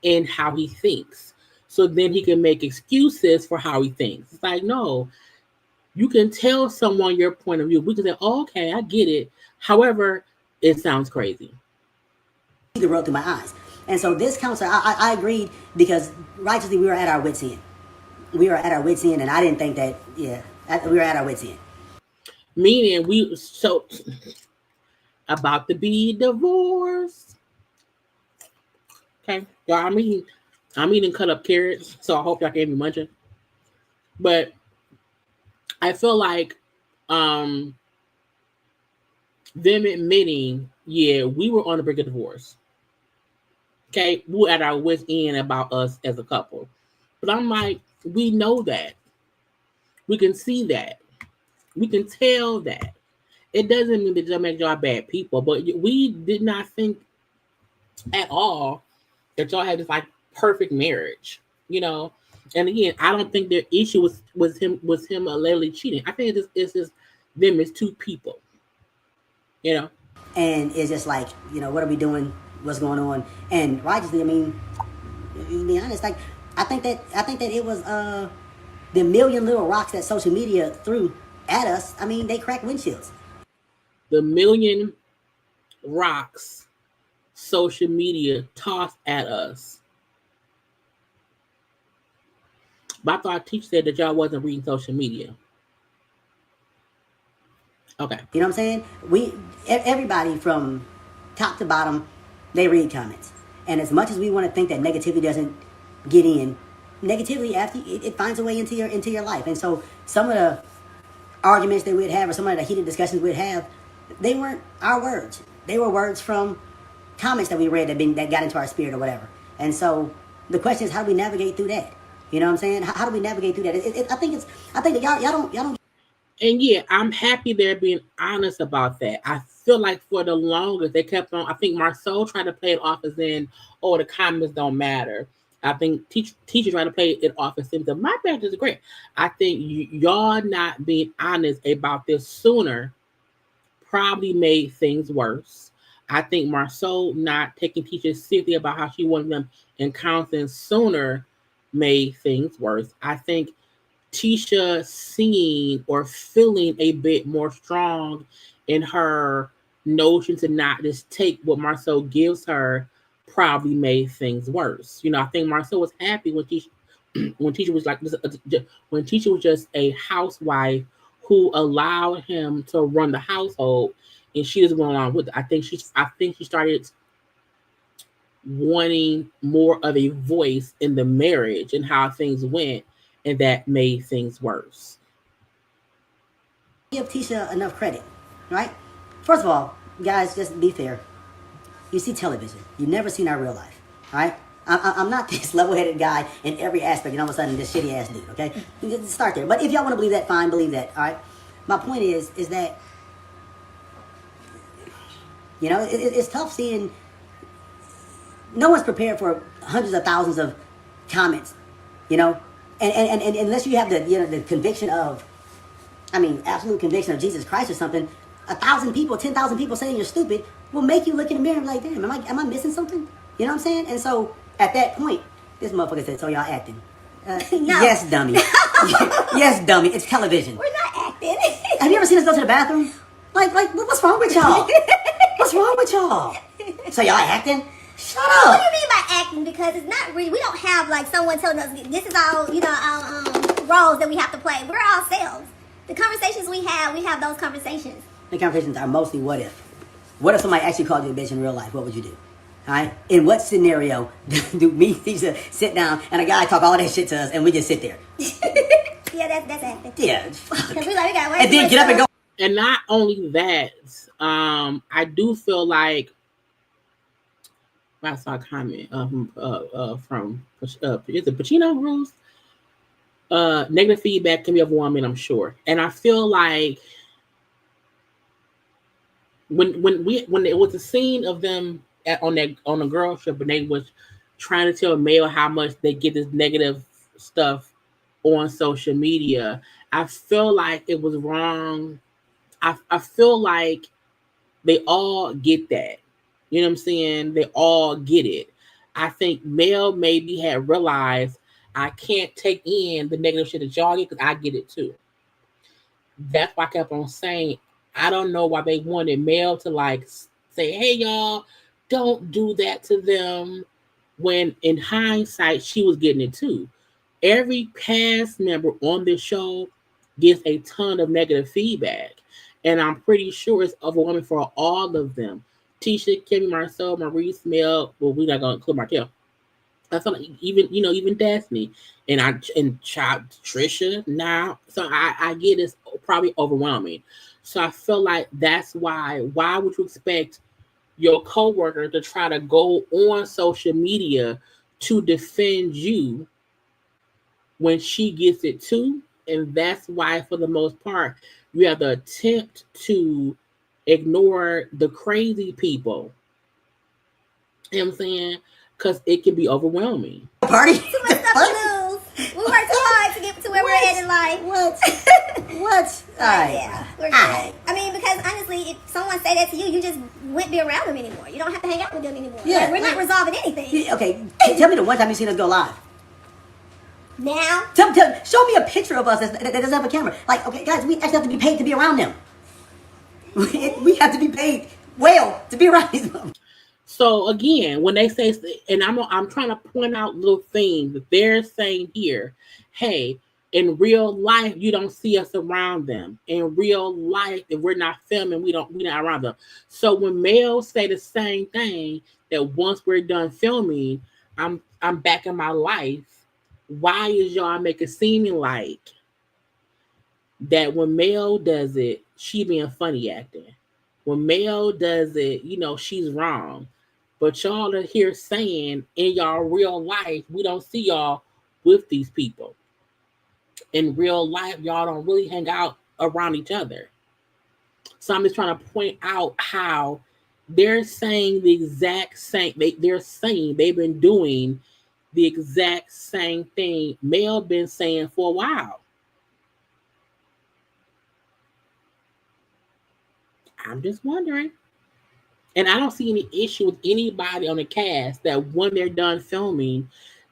in how he thinks. So then he can make excuses for how he thinks. It's like, no, you can tell someone your point of view. We can say, oh, okay, I get it. However, it sounds crazy. The road through my eyes. And so this counselor, I agreed, because righteously we were at our wits' end. We were at our wits' end, and I didn't think that, we were at our wits' end. Meaning about to be divorced. Okay, y'all, I'm eating cut up carrots, so I hope y'all can hear me munching. But I feel like them admitting, we were on the brink of divorce. Okay, we were at our wits' end about us as a couple. But I'm like, we know that. We can see that. We can tell that. It doesn't mean that y'all make y'all bad people, but we did not think at all that y'all had this like perfect marriage, And again, I don't think their issue was him allegedly cheating. I think it's just them as two people, And it's just like, what are we doing? What's going on? And righteously, I mean, to be honest, like I think that it was the million little rocks that social media threw at us. I mean, they cracked windshields. The million rocks social media tossed at us. But I thought Tisha said that y'all wasn't reading social media. Okay. You know what I'm saying? Everybody from top to bottom, they read comments. And as much as we want to think that negativity doesn't get in, negativity after it finds a way into your life. And so some of the arguments that we'd have, or some of the heated discussions we'd have, they weren't our words. They were words from comments that we read that got into our spirit or whatever. And so the question is, how do we navigate through that? You know what I'm saying? How do we navigate through that? I think that y'all don't. And I'm happy they're being honest about that. I feel like for the longest they kept on. I think Marsau tried to play it off as in, the comments don't matter. I think Tisha tried to play it off as in, my marriage is great. I think y'all not being honest about this sooner probably made things worse. I think Marsau not taking Tisha seriously about how she wanted them in counseling sooner made things worse. I think Tisha seeing or feeling a bit more strong in her notion to not just take what Marsau gives her probably made things worse. I think Marsau was happy when Tisha was like when Tisha was just a housewife who allowed him to run the household, and she doesn't go along with it. I think she started wanting more of a voice in the marriage and how things went. and that made things worse. Give Tisha enough credit, right? First of all, guys, just be fair. You see television. You've never seen our real life, all right? I'm not this level-headed guy in every aspect, and all of a sudden this shitty-ass dude, okay? Just start there. But if y'all want to believe that, fine, believe that, all right? My point is that, you know, it's tough seeing... No one's prepared for hundreds of thousands of comments, you know? And unless you have the, you know, the conviction of... absolute conviction of Jesus Christ or something, 1,000 people, 10,000 people saying you're stupid will make you look in the mirror and be like, damn, am I missing something? You know what I'm saying? And so, at that point, this motherfucker said, so y'all acting. No. Yes, dummy. Yes, dummy. It's television. We're not acting. Have you ever seen us go to the bathroom? Like, what's wrong with y'all? What's wrong with y'all? So y'all acting? Shut up. What do you mean by acting? Because it's not really, we don't have like someone telling us this is all, you know, our roles that we have to play. We're ourselves. The conversations we have those conversations. The conversations are mostly what if. What if somebody actually called you a bitch in real life? What would you do? All right? In what scenario do me, Tisha, sit down and a guy talk all that shit to us and we just sit there? Yeah, that's acting. Yeah. Because we gotta wait. And then get up and go. And not only that, I do feel like I saw a comment from is it Pacino Rules? Negative feedback can be overwhelming, I'm sure. And I feel like when it was a scene of them on the girl trip and they was trying to tell Mel how much they get this negative stuff on social media, I feel like it was wrong. I feel like they all get that. You know what I'm saying? They all get it. I think Mel maybe had realized I can't take in the negative shit that y'all get because I get it too. That's why I kept on saying, I don't know why they wanted Mel to like say, hey, y'all, don't do that to them. When in hindsight, she was getting it too. Every cast member on this show gets a ton of negative feedback. And I'm pretty sure it's overwhelming for all of them. Tisha, Kimmy, Marsau, Maurice, Mel. Well, we're not going to include Martell. I feel like even Daphne and Trisha now. So I get it's probably overwhelming. So I feel like that's why would you expect your coworker to try to go on social media to defend you when she gets it too? And that's why, for the most part, you have the attempt to ignore the crazy people. You know what I'm saying? Because it can be overwhelming. Party? Too much stuff to lose. We worked too hard to get to where we're at in life. What? Yeah, we're good. I mean, because honestly, if someone say that to you, you just wouldn't be around them anymore. You don't have to hang out with them anymore. Yeah, like, we're not resolving anything. Okay, tell me the one time you seen us go live. Now? Show me a picture of us that doesn't have a camera. Like, okay, guys, we actually have to be paid to be around them. We have to be paid well to be around these people. So again, when they say, and I'm trying to point out little things that they're saying here. Hey, in real life, you don't see us around them. In real life, if we're not filming, we're not around them. So when Mel say the same thing, that once we're done filming, I'm back in my life. Why is y'all make it seeming like that when Mel does it, she being funny acting? When Mel does it, she's wrong. But y'all are here saying in y'all real life, we don't see y'all with these people. In real life, y'all don't really hang out around each other. So I'm just trying to point out how they're saying the exact same. They're saying they've been doing the exact same thing Mel been saying for a while. I'm just wondering. And I don't see any issue with anybody on the cast that when they're done filming,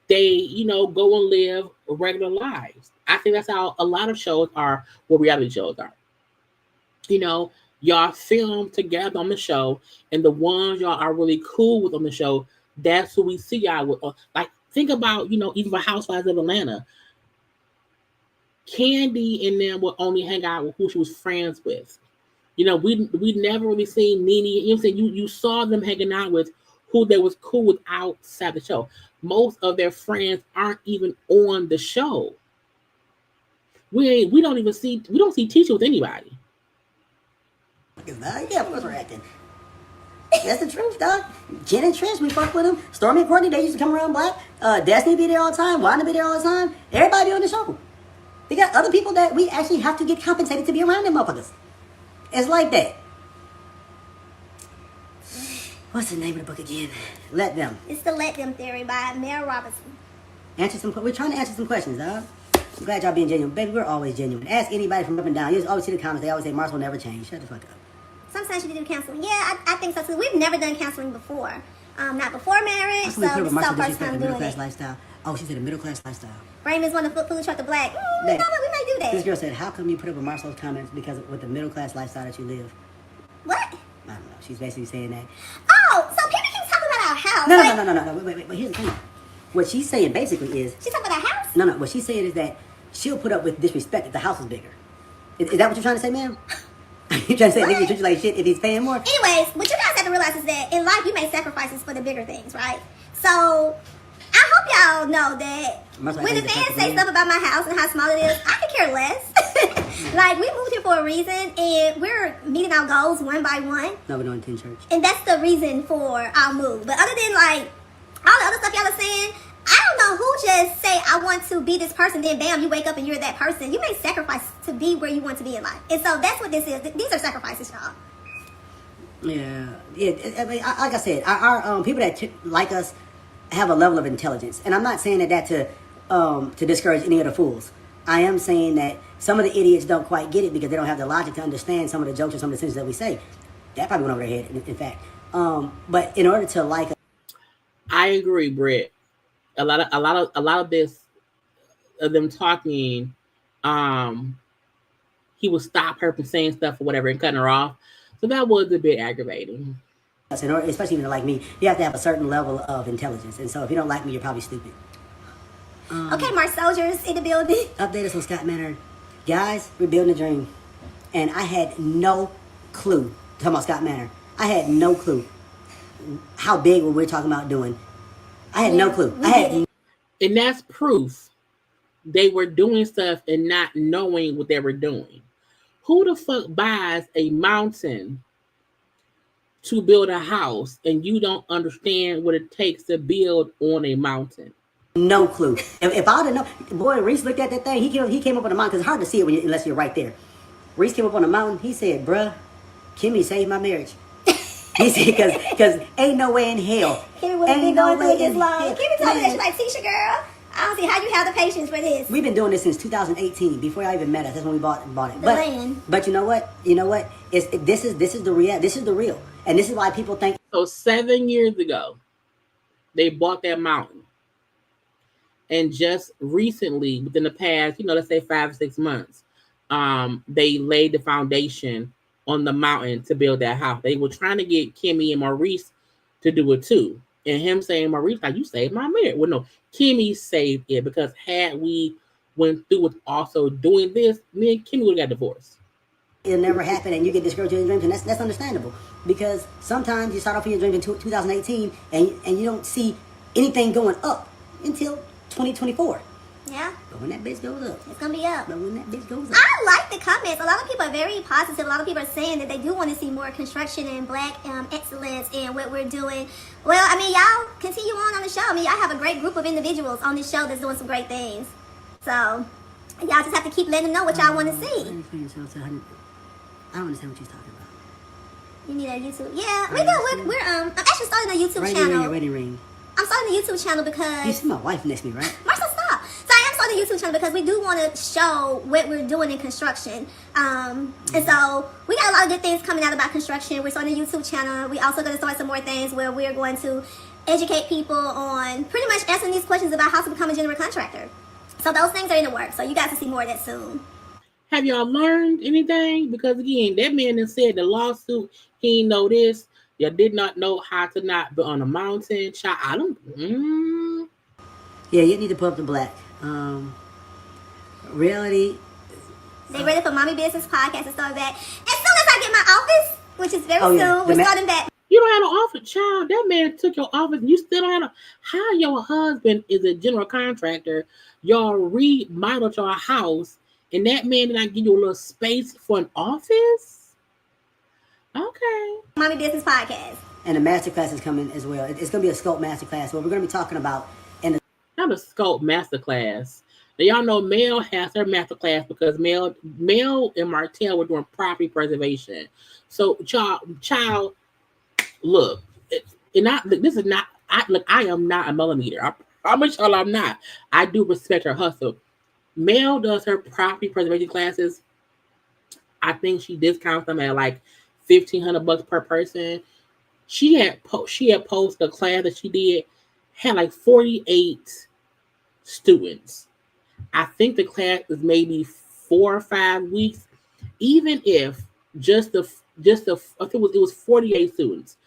they, go and live regular lives. I think that's how a lot of shows are, what reality shows are. Y'all film together on the show, and the ones y'all are really cool with on the show, that's who we see y'all with. Like, think about, even for Housewives of Atlanta, Candy and them would only hang out with who she was friends with. We never really seen Nene. You saw them hanging out with who they was cool with outside the show. Most of their friends aren't even on the show. We don't see Tisha with anybody. Yeah, of course we're acting. That's the truth, dog. Jen and Trish, we fuck with them. Stormy and Courtney, they used to come around black. Destiny be there all the time. Wanda be there all the time. Everybody on the show. They got other people that we actually have to get compensated to be around them motherfuckers. It's like that. What's the name of the book again? Let Them. It's the Let Them Theory by Mel Robinson. We're trying to answer some questions, dog. I'm glad y'all being genuine. Baby, we're always genuine. Ask anybody from up and down. You always see the comments. They always say Marsau never changed. Shut the fuck up. Sometimes you do counseling. Yeah, I think so too. We've never done counseling before. Not before marriage, so this is our first time doing it. Lifestyle. Oh, she said a middle class lifestyle. Raymond's one of the food truck the black. We may do that. This girl said, how come you put up with Marsau's comments because with the middle class lifestyle that you live? What? I don't know. She's basically saying that. Oh, so people keep talking about our house. No. Wait. But here's the thing. What she's saying basically is... She's talking about our house? No. What she's saying is that she'll put up with disrespect if the house is bigger. Is that what you're trying to say, ma'am? You're trying to say nigga treat you like shit if he's paying more? Anyways, what you guys have to realize is that in life you make sacrifices for the bigger things, right? So I hope y'all know that when the fans say stuff about my house and how small it is, I could care less. Like, we moved here for a reason, and we're meeting our goals one by one. No, we're doing 10 church. And that's the reason for our move. But other than, like, all the other stuff y'all are saying, I don't know who just say, I want to be this person, then bam, you wake up and you're that person. You make sacrifice to be where you want to be in life. And so that's what this is. These are sacrifices, y'all. Yeah. I mean, like I said, our people that like us have a level of intelligence. And I'm not saying that to discourage any of the fools. I am saying that some of the idiots don't quite get it because they don't have the logic to understand some of the jokes or some of the things that we say. That probably went over their head, in fact. But in order to like us, I agree, Britt. A lot of this of them talking, he would stop her from saying stuff or whatever and cutting her off. So that was a bit aggravating. Especially even like me, you have to have a certain level of intelligence. And so if you don't like me, you're probably stupid. Okay, Marsoldiers in the building. Update us on Scott Manor. Guys, we're building a dream. And I had no clue, talking about Scott Manor, I had no clue how big what we're talking about doing. I had no clue. And that's proof they were doing stuff and not knowing what they were doing. Who the fuck buys a mountain to build a house and you don't understand what it takes to build on a mountain? No clue. If I would have known, boy, Reese looked at that thing. He came up on the mountain because it's hard to see it unless you're right there. Reese came up on the mountain. He said, "Bruh, Kimmy saved my marriage." He said, "Because ain't no way in hell. Kimmy wouldn't be going through it this long." Kimmy told me that she's like, "Tisha, girl, I don't see how you have the patience for this." We've been doing this since 2018. Before I even met us, that's when we bought it. The land. But you know what? This is the real. This is the real, and this is why people think. So 7 years ago, they bought that mountain. And just recently, within the past, let's say 5 or 6 months, they laid the foundation on the mountain to build that house. They were trying to get Kimmy and Maurice to do it too. And him saying, Maurice, like, you saved my marriage. Well, no, Kimmy saved it because had we went through with also doing this, me and Kimmy would have got divorced. It'll never happen and you get discouraged in your dreams, and that's understandable. Because sometimes you start off in your dreams in 2018 and you don't see anything going up until 2024. Yeah. But when that bitch goes up. It's going to be up. But when that bitch goes up. I like the comments. A lot of people are very positive. A lot of people are saying that they do want to see more construction and black excellence in what we're doing. Well, I mean, y'all continue on the show. I mean, I have a great group of individuals on this show that's doing some great things. So, y'all just have to keep letting them know what y'all want to see. I don't understand what you're talking about. You need a YouTube. Yeah, we do. We're I'm actually starting a YouTube channel. Wedding ring. I'm starting a YouTube channel because... You see my wife next to me, right? Marsau, stop. So I am starting a YouTube channel because we do want to show what we're doing in construction. And so we got a lot of good things coming out about construction. We're starting a YouTube channel. We also going to start some more things where we're going to educate people on pretty much answering these questions about how to become a general contractor. So those things are in the works. So you guys will see more of that soon. Have y'all learned anything? Because again, that man that said the lawsuit, he didn't know this. You did not know how to not be on a mountain. Child, I don't. Yeah, you need to put up the black. Reality. They ready for Mommy Business Podcast to start back. As soon as I get my office, which is very soon, we're starting back. You don't have an office, child. That man took your office and you still don't have how your husband is a general contractor. Y'all remodeled your house And that man did not give you a little space for an office? Okay. Mommy Business Podcast. And the masterclass is coming as well. It's going to be a sculpt masterclass. What we're going to be talking about Not a sculpt masterclass. Now, y'all know Mel has her masterclass because Mel and Martell were doing property preservation. So, child, look, this is not. I am not a millimeter. I promise y'all, I'm not. I do respect her hustle. Mel does her property preservation classes. I think she discounts them at like $1,500 per person. She had posted a class that she did, had like 48 students. I think the class is maybe 4 or 5 weeks. Even if I think it was 48 students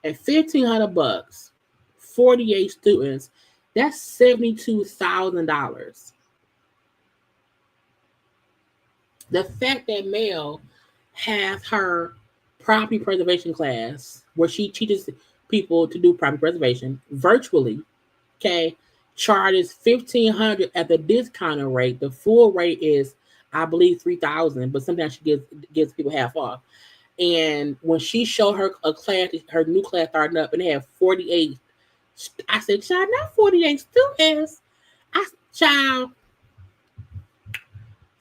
at $1,500, 48 students, that's $72,000. The fact that Mel has her property preservation class where she teaches people to do property preservation virtually, okay, charges $1,500 at the discounted rate. The full rate is, I believe, $3,000, but sometimes she gives people half off. And when she showed her a class, her new class starting up, and they have 48. I said, child, not 48 students. Child,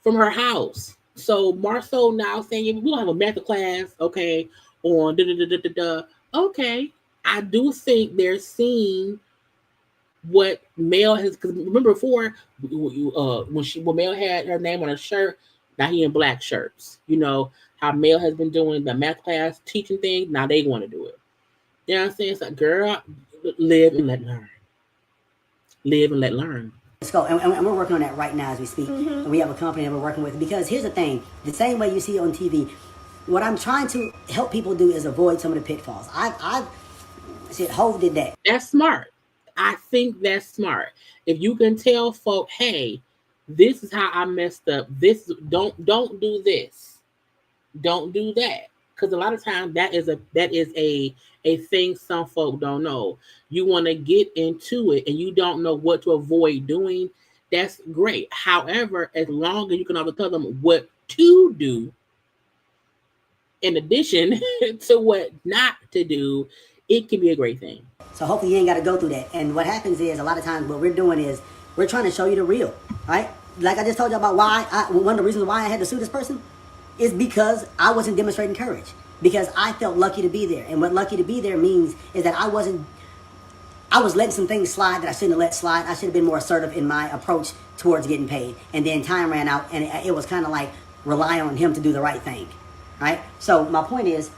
from her house. So Marsau now saying, we don't have a method class, okay, on da-da-da-da-da-da. Okay, I do think they're seeing what Mel has, because remember before, when Mel had her name on a shirt, now he in black shirts. You know how Mel has been doing the math class teaching things, now they want to do it. You know what I'm saying? It's like, girl, live and let learn. Live and let learn. Let's go. And we're working on that right now as we speak. And we have a company that we're working with. Because here's the thing. The same way you see on TV, what I'm trying to help people do is avoid some of the pitfalls. I've said, Hov did that. That's smart. I think that's smart. If you can tell folk, hey, this is how I messed up. Don't do this. Don't do that. Because a lot of times that is a thing some folk don't know. You want to get into it and you don't know what to avoid doing. That's great. However, as long as you can also tell them what to do, in addition to what not to do, it can be a great thing. So hopefully you ain't got to go through that. And what happens is a lot of times what we're doing is we're trying to show you the real, right? Like I just told you about one of the reasons why I had to sue this person is because I wasn't demonstrating courage. Because I felt lucky to be there. And what lucky to be there means is that I was letting some things slide that I shouldn't have let slide. I should have been more assertive in my approach towards getting paid. And then time ran out and it was kind of like rely on him to do the right thing, right? So my point is,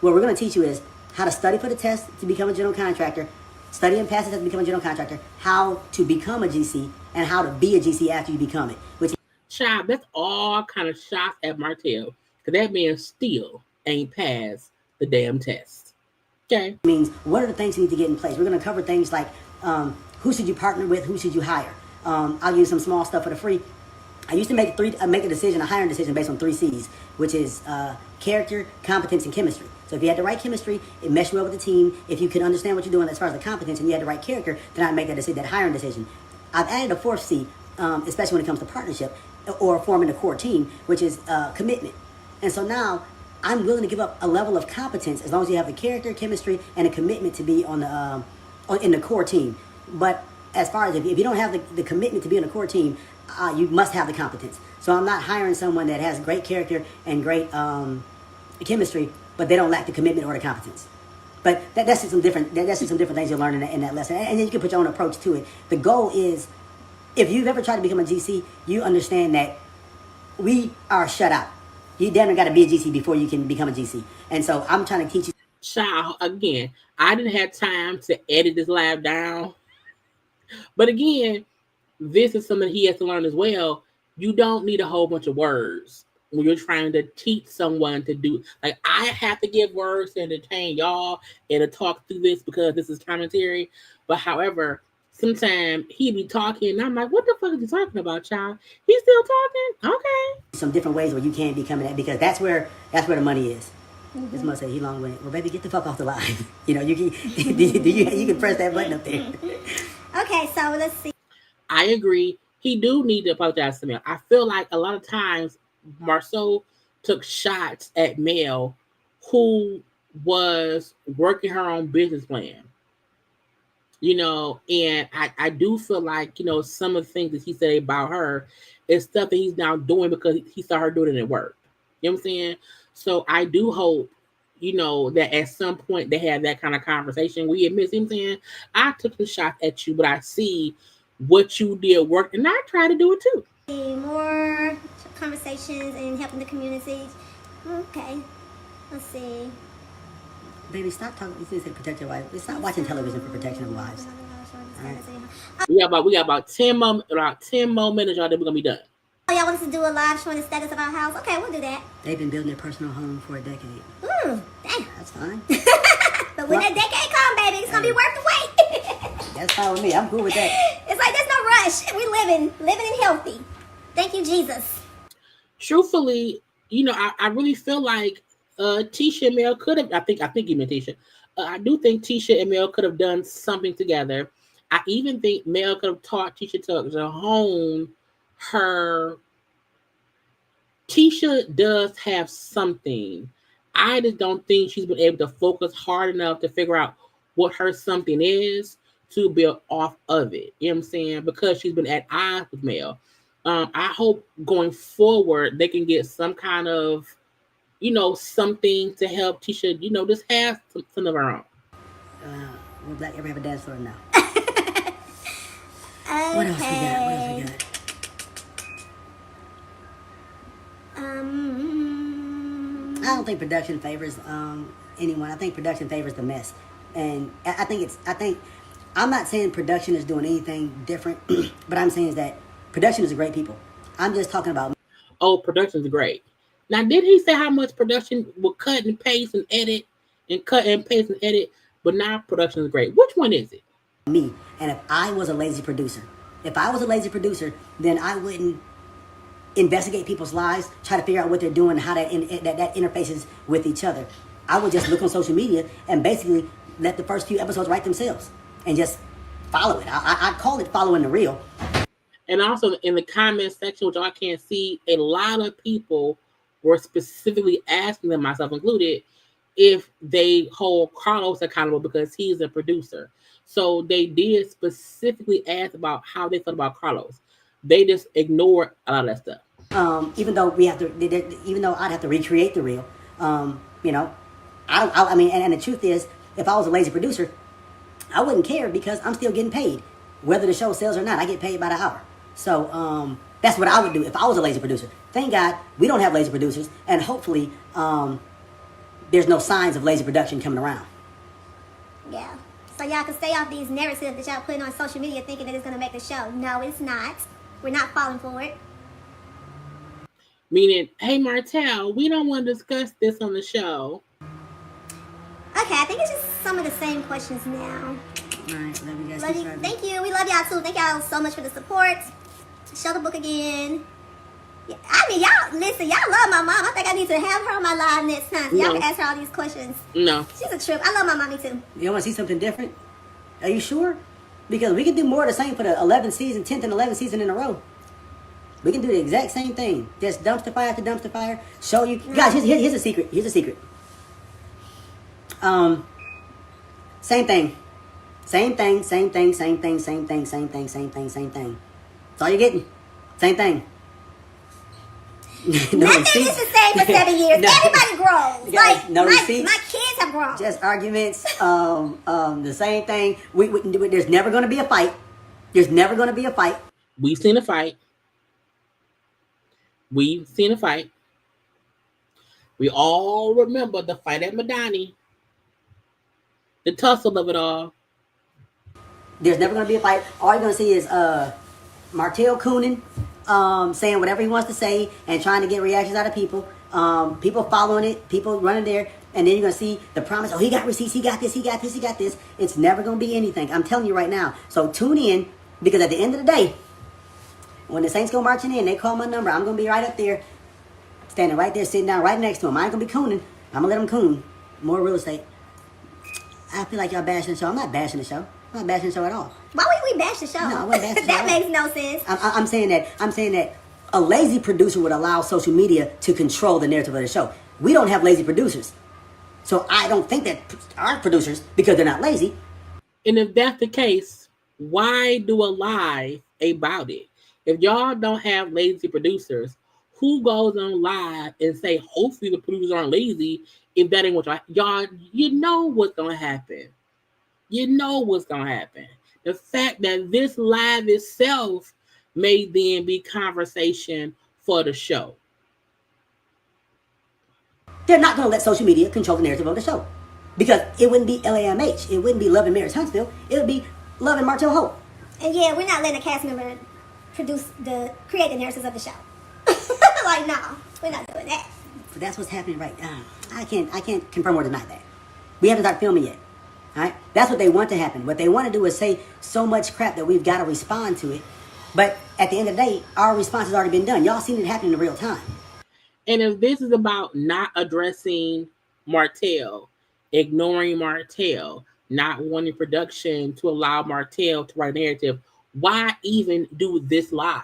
what we're going to teach you is how to study for the test to become a general contractor, study and pass the test to become a general contractor, how to become a GC, and how to be a GC after you become it. Child, that's all kind of shots at Martell. Because that man still ain't passed the damn test. Okay. Means what are the things you need to get in place? We're going to cover things like who should you partner with, who should you hire. I'll give you some small stuff for the free. I used to make a hiring decision based on 3 C's, which is character, competence, and chemistry. So if you had the right chemistry, it meshed well with the team. If you could understand what you're doing as far as the competence and you had the right character, then I'd make that hiring decision. I've added a 4th C, especially when it comes to partnership or forming a core team, which is commitment. And so now I'm willing to give up a level of competence as long as you have the character, chemistry, and a commitment to be in the core team. But as far as if you don't have the commitment to be in a core team, you must have the competence. So I'm not hiring someone that has great character and great chemistry, but they don't lack the commitment or the competence. But that's just some different things you'll learn in that lesson. And then you can put your own approach to it. The goal is, if you've ever tried to become a GC, you understand that we are shut out. You damn near got to be a GC before you can become a GC. And so I'm trying to teach you. Child, again, I didn't have time to edit this live down. But again, this is something he has to learn as well. You don't need a whole bunch of words when you're trying to teach someone to do. Like, I have to give words to entertain y'all and to talk through this because this is commentary. But however, sometimes he be talking and I'm like, what the fuck is he talking about, child? He's still talking? Okay. Some different ways where you can become that, because that's where the money is. This must say he long-winded. Well, baby, get the fuck off the line. You know, you can press that button up there. Okay, so let's see. I agree. he do need to apologize to Mel. I feel like a lot of times Marsau took shots at Mel, who was working her own business plan. And I do feel like, some of the things that he said about her is stuff that he's now doing because he saw her doing it at work. You know what I'm saying? So I do hope, that at some point they have that kind of conversation. We admit, you know what I'm saying? I took the shot at you, but I see what you did work, and I try to do it too. More conversations and helping the community. Okay, let's see. Baby, stop talking. You said protect your wife. Stop watching television for protection of wives. Right. We got about 10 more minutes, y'all. Then we're gonna be done. Oh, y'all want us to do a live showing the status of our house? Okay, we'll do that. They've been building their personal home for a decade. Damn. That's fine. But when that decade come, baby, it's gonna be worth the wait. That's fine with me. I'm cool with that. It's like there's no rush. We living and healthy. Thank you, Jesus. Truthfully, I really feel like Tisha and Mel could have. I think you meant Tisha. I do think Tisha and Mel could have done something together. I even think Mel could have taught Tisha to hone her. Tisha does have something. I just don't think she's been able to focus hard enough to figure out what her something is to build off of it. You know what I'm saying? Because she's been at odds with Mel. I hope going forward they can get some kind of, something to help Tisha, just have some of her own. Will Black ever have a dance floor now? Okay. What else we got? I don't think production favors anyone. I think production favors the mess, and I think I'm not saying production is doing anything different, but I'm saying is that production is a great people. I'm just talking about. Oh, production's great. Now, did he say how much production will cut and paste and edit and cut and paste and edit? But now production is great. Which one is it? Me. And if I was a lazy producer, then I wouldn't investigate people's lives, try to figure out what they're doing, how that interfaces with each other. I would just look on social media and basically let the first few episodes write themselves and just follow it. I call it following the reel. And also in the comment section, which I can't see, a lot of people were specifically asking them, myself included, if they hold Carlos accountable because he's a producer. So they did specifically ask about how they felt about Carlos. They just ignored a lot of that stuff. Even though I'd have to recreate the reel, I mean, and the truth is, if I was a lazy producer, I wouldn't care because I'm still getting paid, whether the show sells or not. I get paid by the hour. So that's what I would do if I was a lazy producer. Thank God we don't have lazy producers, and hopefully there's no signs of lazy production coming around. Yeah. So y'all can stay off these narratives that y'all putting on social media thinking that it's going to make the show. No, it's not. We're not falling for it. Meaning, hey, Martell, we don't want to discuss this on the show. Okay, I think it's just some of the same questions now. All right, love you guys. Thank you. We love y'all too. Thank y'all so much for the support. Show the book again. Yeah, I mean, y'all, listen, y'all love my mom. I think I need to have her on my live next time. So y'all can ask her all these questions. No. She's a trip. I love my mommy too. You want to see something different? Are you sure? Because we can do more of the same for the 10th and 11th season in a row. We can do the exact same thing. Just dumpster fire after dumpster fire. Show you. Guys, here's a secret. Same thing. Same thing. That's all you're getting. Same thing. No Nothing is the same for 7 years. No. Everybody grows. Guys, no receipts. My kids have grown. Just arguments. The same thing. There's never going to be a fight. We've seen a fight. We all remember the fight at Madani. The tussle of it all. There's never going to be a fight. All you're going to see is Martell cooning, saying whatever he wants to say and trying to get reactions out of people. People following it, people running there. And then you're going to see the promise, he got receipts, he got this. It's never going to be anything. I'm telling you right now. So tune in, because at the end of the day, when the Saints go marching in, they call my number. I'm going to be right up there, standing right there, sitting down right next to him. I ain't going to be cooning. I'm going to let him coon. More real estate. I feel like y'all bashing the show. I'm not bashing the show. I'm not bashing the show at all. Why would we bash the show? No, I wouldn't bash the show. That makes no sense. I'm saying that a lazy producer would allow social media to control the narrative of the show. We don't have lazy producers. So I don't think that our producers, because they're not lazy. And if that's the case, why do a live about it? If y'all don't have lazy producers, who goes on live and say, hopefully the producers aren't lazy if that ain't what y'all, you know what's going to happen. You know what's going to happen. The fact that this live itself may then be conversation for the show. They're not going to let social media control the narrative of the show. Because it wouldn't be LAMH. It wouldn't be Love and Marriage Huntsville. It would be Love and Martell Hope. And yeah, we're not letting a cast member create the narratives of the show. Like, no, we're not doing that. But that's what's happening right now. I can't confirm or deny that. We haven't started filming yet. All right? That's what they want to happen. What they want to do is say so much crap that we've got to respond to it. But at the end of the day, our response has already been done. Y'all seen it happen in real time. And if this is about not addressing Martell, ignoring Martell, not wanting production to allow Martell to write a narrative, why even do this live?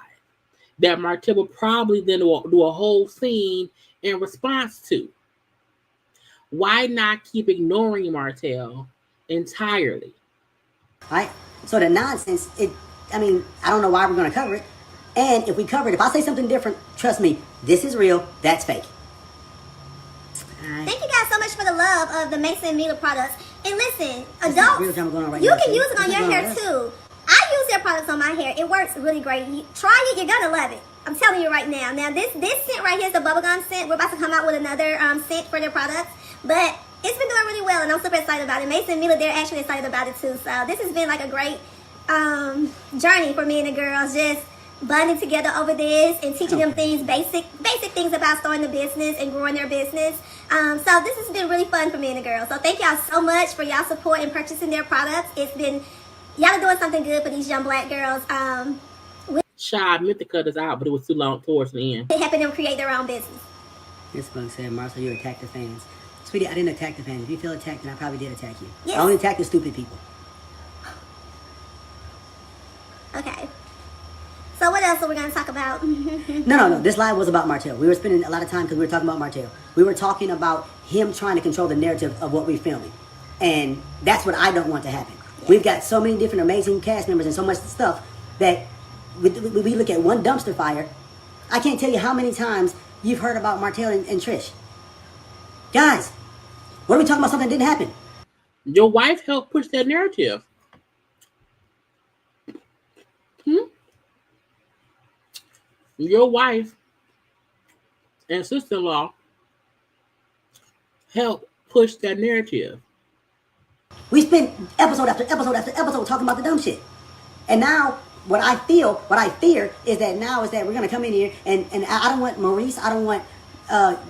That Martell will probably then do a whole scene in response to. Why not keep ignoring Martell entirely? Right? So the nonsense, I don't know why we're going to cover it. And if we cover it, if I say something different, trust me, this is real, that's fake. Thank you guys so much for the love of the Mason Miller products. And listen, adults, you can use it on your hair too. I use their products on my hair. It works really great. Try it, you're gonna love it. I'm telling you right now. Now this scent right here is the bubblegum scent. We're about to come out with another scent for their products. But it's been doing really well and I'm super excited about it. Mason Miller, they're actually excited about it too. So this has been like a great journey for me and the girls, just bonding together over this and teaching them things, basic things about starting a business and growing their business. So this has been really fun for me and the girls. So thank y'all so much for y'all support in purchasing their products. It's been, y'all are doing something good for these young black girls. I meant to cut us out, but it was too long towards the end. Helping them create their own business. This one said, Marsau, you attacked the fans. Sweetie, I didn't attack the fans. If you feel attacked, then I probably did attack you. Yes. I only attacked the stupid people. Okay. So what else are we going to talk about? No. This live was about Martell. We were spending a lot of time because we were talking about Martell. We were talking about him trying to control the narrative of what we're filming. And that's what I don't want to happen. Yeah. We've got so many different amazing cast members and so much stuff that we look at one dumpster fire. I can't tell you how many times you've heard about Martell and Trish. Guys, what are we talking about? Something that didn't happen. Your wife helped push that narrative. Your wife and sister-in-law helped push that narrative. We spent episode after episode after episode talking about the dumb shit. And now what I fear is that we're going to come in here and I don't want Maurice, I don't want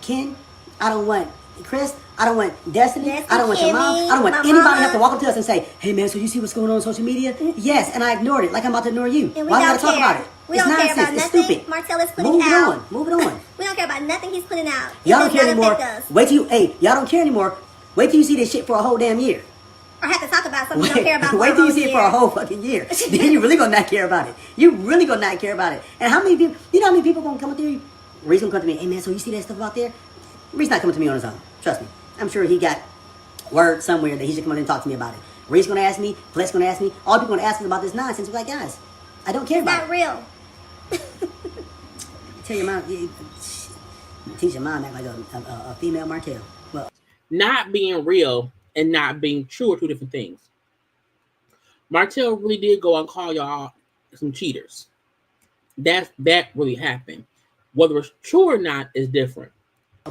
Ken, I don't want Chris, I don't want Destiny, I don't want your mom, I don't want anybody to have to walk up to us and say, hey man, so you see what's going on social media? Yes, and I ignored it like I'm about to ignore you. Why do I talk about it? We don't care about nothing stupid. Martell is putting out. Move it on. We don't care about nothing he's putting out. Y'all don't care anymore. Y'all don't care anymore. Wait till you see this shit for a whole damn year. Or have to talk about something you don't care about. Wait till you see it for a whole fucking year. Then you really gonna not care about it. You really gonna not care about it. And how many people, you know how many people gonna come up to you? Reese gonna come to me, hey man, so you see that stuff out there? Reese not coming to me on his own. Trust me. I'm sure he got word somewhere that he should come up and talk to me about it. Reese gonna ask me, Flex gonna ask me, all people gonna ask me about this nonsense. We're like, guys, I don't care about it. It's not real. Tell your mom, teach your mom act like a female Martell. Well, not being real and not being true are two different things. Martell really did go and call y'all some cheaters. That really happened. Whether it's true or not is different.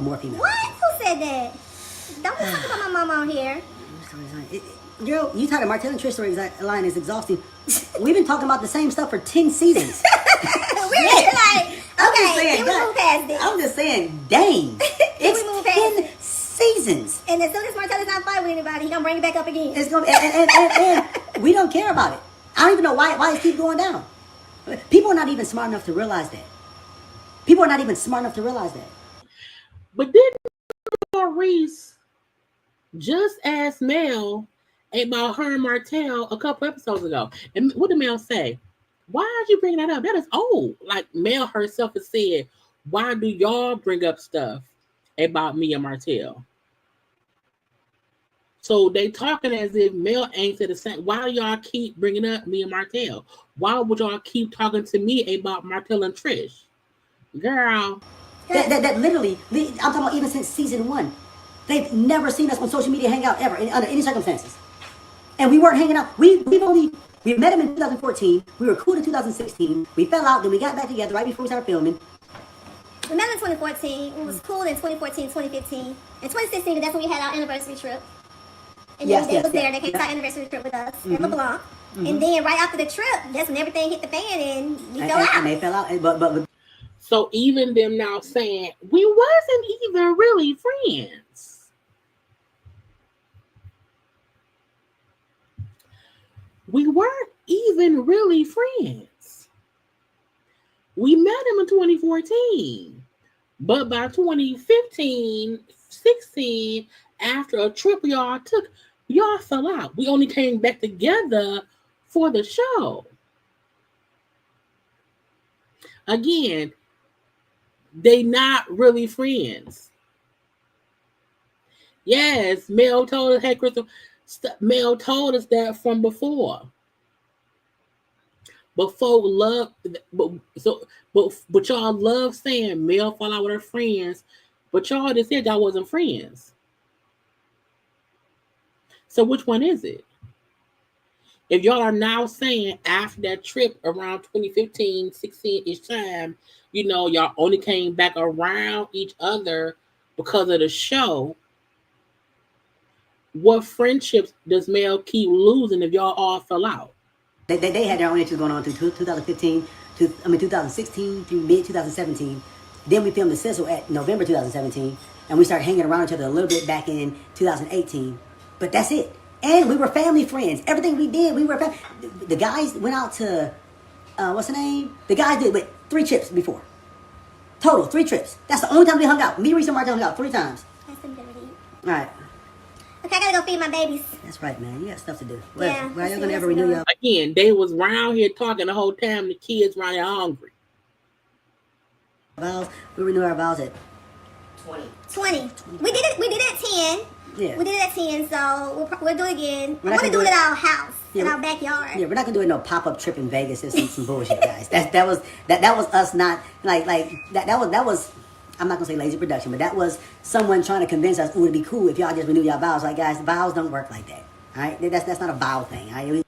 More female. What? Who said that? Don't be talking about my mom on here. Girl, you tired of Martell and Trish storyline is exhausting. We've been talking about the same stuff for 10 seasons. We're like, okay, can we move past this? I'm just saying, dang. It's 10 seasons. And as soon as Martell is not fighting with anybody, he's going to bring it back up again. It's gonna, and we don't care about it. I don't even know why it keeps going down. People are not even smart enough to realize that. But didn't Maurice just ask Mel about her and Martell a couple episodes ago. And what did Mel say? Why did you bring that up? That is old. Like Mel herself has said, why do y'all bring up stuff about me and Martell? So they talking as if Mel ain't said the same. Why do y'all keep bringing up me and Martell? Why would y'all keep talking to me about Martell and Trish? Girl. That literally, I'm talking about even since season 1. They've never seen us on social media hang out ever, under any circumstances. And we weren't hanging out. We met him in 2014. We were cool in 2016. We fell out, then we got back together right before we started filming. We met in 2014. It was cool in 2014, 2015. In 2016, that's when we had our anniversary trip. And they was there. They came to our anniversary trip with us at LeBlanc. And then right after the trip, that's when everything hit the fan and we fell out. And they fell out. But so even them now saying, we wasn't even really friends. We weren't even really friends. We met him in 2014. But by 2015, 16, after a trip y'all took, y'all fell out. We only came back together for the show. Again, they not really friends. Yes, Mel told us, hey, Crystal, Mel told us that from before. But folk love, but y'all love saying Mel fall out with her friends, but y'all just said y'all wasn't friends. So which one is it? If y'all are now saying after that trip around 2015, 16-ish time, you know, y'all only came back around each other because of the show, what friendships does Mel keep losing if y'all all fell out? They had their own issues going on through 2016 through mid-2017. Then we filmed The Sizzle at November 2017, and we started hanging around each other a little bit back in 2018. But that's it. And we were family friends. Everything we did, we were family. The guys went out to, what's the name? The guys did 3 trips before. Total, 3 trips. That's the only time we hung out. Me, Reese, and Martell hung out 3 times. That's some dirty. All right. Okay, I gotta go feed my babies. That's right, man. You got stuff to do. Yeah, why y'all gonna ever renew y'all? Again, they was around here talking the whole time. The kids around here hungry. Vows. We renew our vows at 20. We did it at 10. Yeah. We did it at 10, so we'll do it again. We're gonna do it at our house, in our backyard. Yeah, we're not gonna do it no pop-up trip in Vegas. It's some bullshit, guys. That was us not like that was. I'm not gonna say lazy production, but that was someone trying to convince us, oh, it'd be cool if y'all just renew y'all vows. Like, guys, vows don't work like that. All right, that's not a vow thing. All right?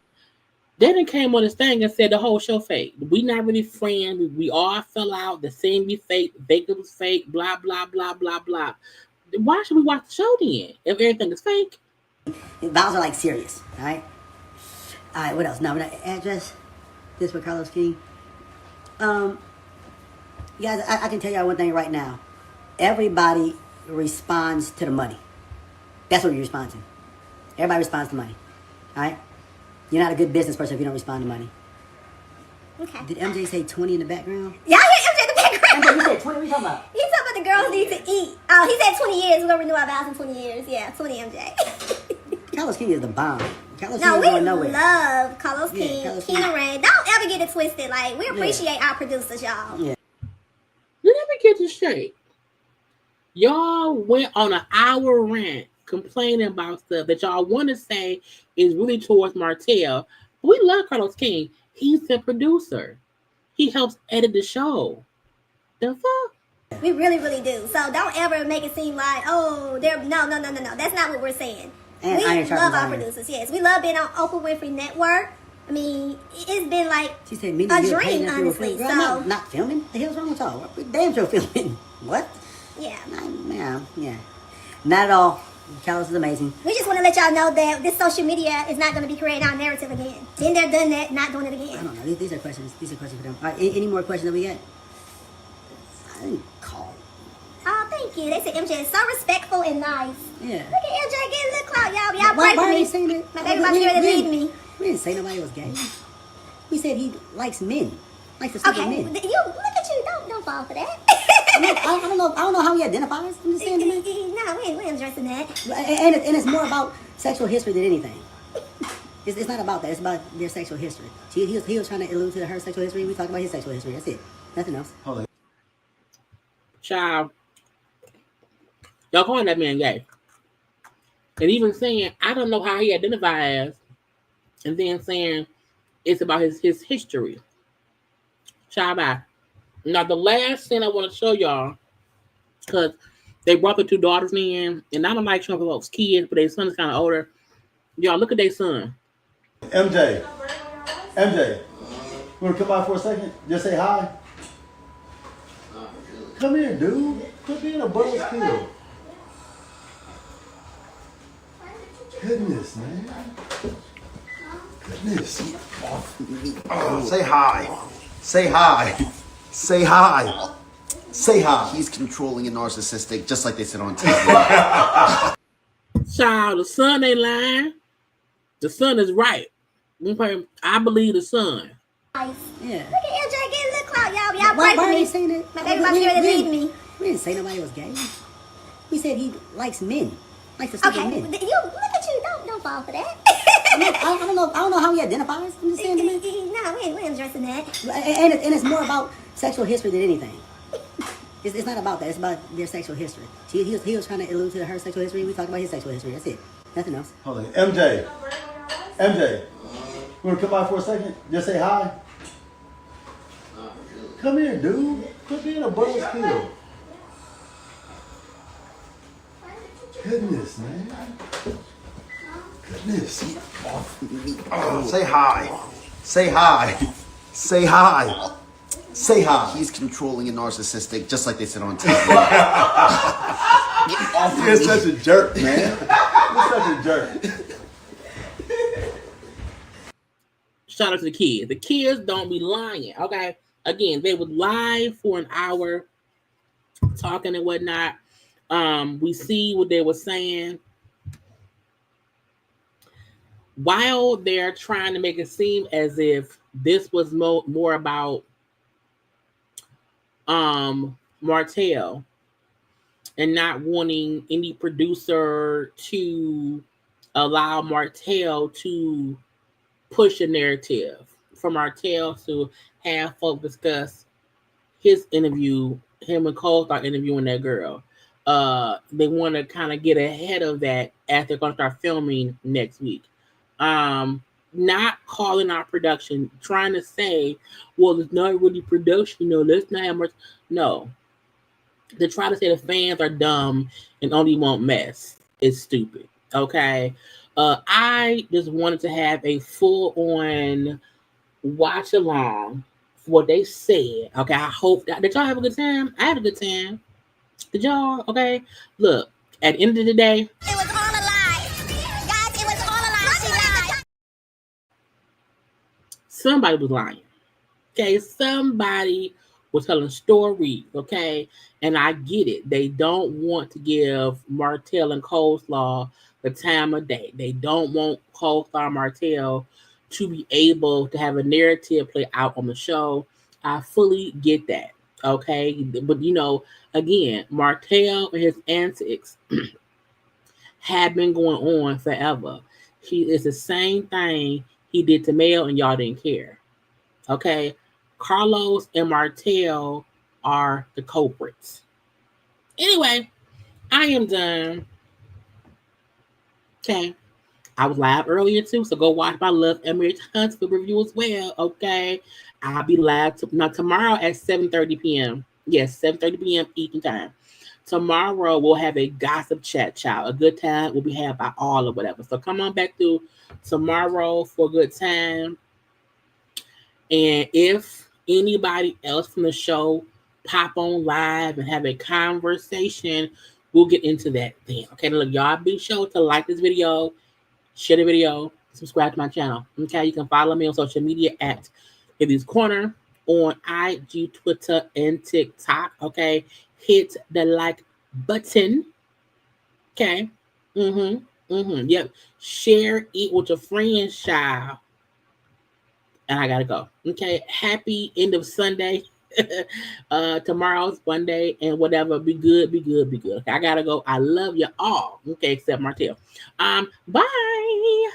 Then it came on this thing and said the whole show fake. We not really friends. We all fell out. The scene be fake. Vegas was fake. Blah blah blah blah blah. Why should we watch the show then if everything is fake? Vows are like serious. All right. All right. What else? Now, address this with Carlos King. You guys, I can tell y'all one thing right now. Everybody responds to the money. That's what you respond to. Everybody responds to money. All right? You're not a good business person if you don't respond to money. Okay. Did MJ say 20 in the background? Y'all hear MJ in the background? MJ, you said 20? What are you talking about? He's talking about the girls need to eat. Oh, he said 20 years. We're going to renew our vows in 20 years. Yeah, 20 MJ. Carlos King is the bomb. Carlos No, King we is going nowhere. love Carlos King, Carlos King and Rain. Don't ever get it twisted. Like, we appreciate our producers, y'all. Yeah. Let me get this straight. Y'all went on an hour rant complaining about stuff that y'all want to say is really towards Martell. We love Carlos King. He's the producer. He helps edit the show. The fuck? We really, really do. So don't ever make it seem like, oh, they're no. That's not what we're saying. And we love our producers. Yes, we love being on Oprah Winfrey Network. I mean, it's been like She said, a dream, honestly. Girl, So not filming. The hell's wrong with y'all? We're damn sure filming. What? yeah, Yeah. Not at all. Carlos is amazing. we just want to let y'all know that this social media is not going to be creating our narrative again. Been there, done that, not doing it I again. don't know. These are questions. These are questions for them. All right. Any more questions that we got? I didn't call. Oh, thank you. They said MJ is so respectful and nice. Yeah. Look at MJ getting a little clout, y'all. Y'all Why pray are for they me. saying that? My baby about to get ready to leave me. We didn't say nobody was gay. We said he likes men. Likes to sleep Okay, with men. you look at you. Don't fall for that. I don't know how he identifies. I'm just saying to me. No, we ain't addressing that. And it's more about sexual history than anything. It's not about that. It's about their sexual history. He was trying to allude to her sexual history. We talked about his sexual history. That's it. Nothing else. Hold on. Child, y'all calling that man gay. And even saying, I don't know how he identifies as, and then saying it's about his history. Child, bye. Now, the last thing I want to show y'all, because they brought the two daughters in, and I don't like showing folks kids, but their son is kind of older. Y'all, look at their son. MJ, you want to come by for a second? Just say hi. Come here, dude. Quit being a buzzkill. Goodness, man. Goodness. Oh, say hi. Say hi. Say hi. Say hi. He's controlling and narcissistic, just like they said on TV. Child, the son ain't lying. The son is right. Okay, I believe the son. Yeah. Look at MJ getting a little clout, y'all. Y'all Why pray are for you me. saying that? My baby must be ready to leave me. We didn't say nobody was gay. We said he likes men. Likes to sleep Okay, with men. you look at you. Don't fall for that. I don't know how he identifies. I'm just saying to me. No, we ain't addressing that. And it's more about sexual history than anything. It's not about that. It's about their sexual history. He was trying to allude to her sexual history. We talked about his sexual history. That's it. Nothing else. Hold on. MJ, you want to come by for a second? Just say hi. Come here, dude. Quit being a buzzkill. Goodness, man. Goodness. Oh, say hi. Say hi. Say hi. Say hi. He's controlling and narcissistic, just like they said on TV. You're such a jerk, man. You're such a jerk. Shout out to the kids. The kids don't be lying, okay? Again, they would lie for an hour, talking and whatnot. We see what they were saying. While they're trying to make it seem as if this was more about Martell and not wanting any producer to allow Martell to push a narrative for Martell to have folks discuss his interview, him and Coleslaw interviewing that girl. They want to kind of get ahead of that as they're going to start filming next week. Not calling out production, trying to say, well, it's not really production, no, let's not have much. No. To try to say the fans are dumb and only want mess is stupid. Okay. I just wanted to have a full-on watch along for what they said. Okay, I hope that. Did y'all have a good time? I had a good time. Did y'all? Okay. Look, at the end of the day, It was all a lie. Guys, it was all a lie. She lied. somebody was lying. Okay, somebody was telling stories. Okay, and I get it. They don't want to give Martell and Coleslaw the time of day. They don't want Coleslaw and Martell to be able to have a narrative play out on the show. I fully get that. Okay, but again, Martell and his antics have been going on forever. It's the same thing he did to Mel, and y'all didn't care. Okay, Carlos and Martell are the culprits. Anyway, I am done. Okay, I was live earlier too, so go watch my Love Emily Huntsville review as well. Okay, I'll be live tomorrow at 7:30 p.m. Yes, 7:30 p.m. Eastern time. Tomorrow we'll have a gossip chat, child. A good time will be had by all or whatever. So come on back through tomorrow for a good time. And if anybody else from the show pop on live and have a conversation, we'll get into that then. Okay, look, y'all be sure to like this video, share the video, subscribe to my channel. Okay, you can follow me on social media at JayLeesCorner on IG, Twitter, and TikTok. Okay, hit the like button. Okay, yep. Share it with your friends, child. And I gotta go. Okay, happy end of Sunday. Tomorrow's Monday and whatever. Be good. Okay, I gotta go. I love you all. Okay, except Martell. Bye.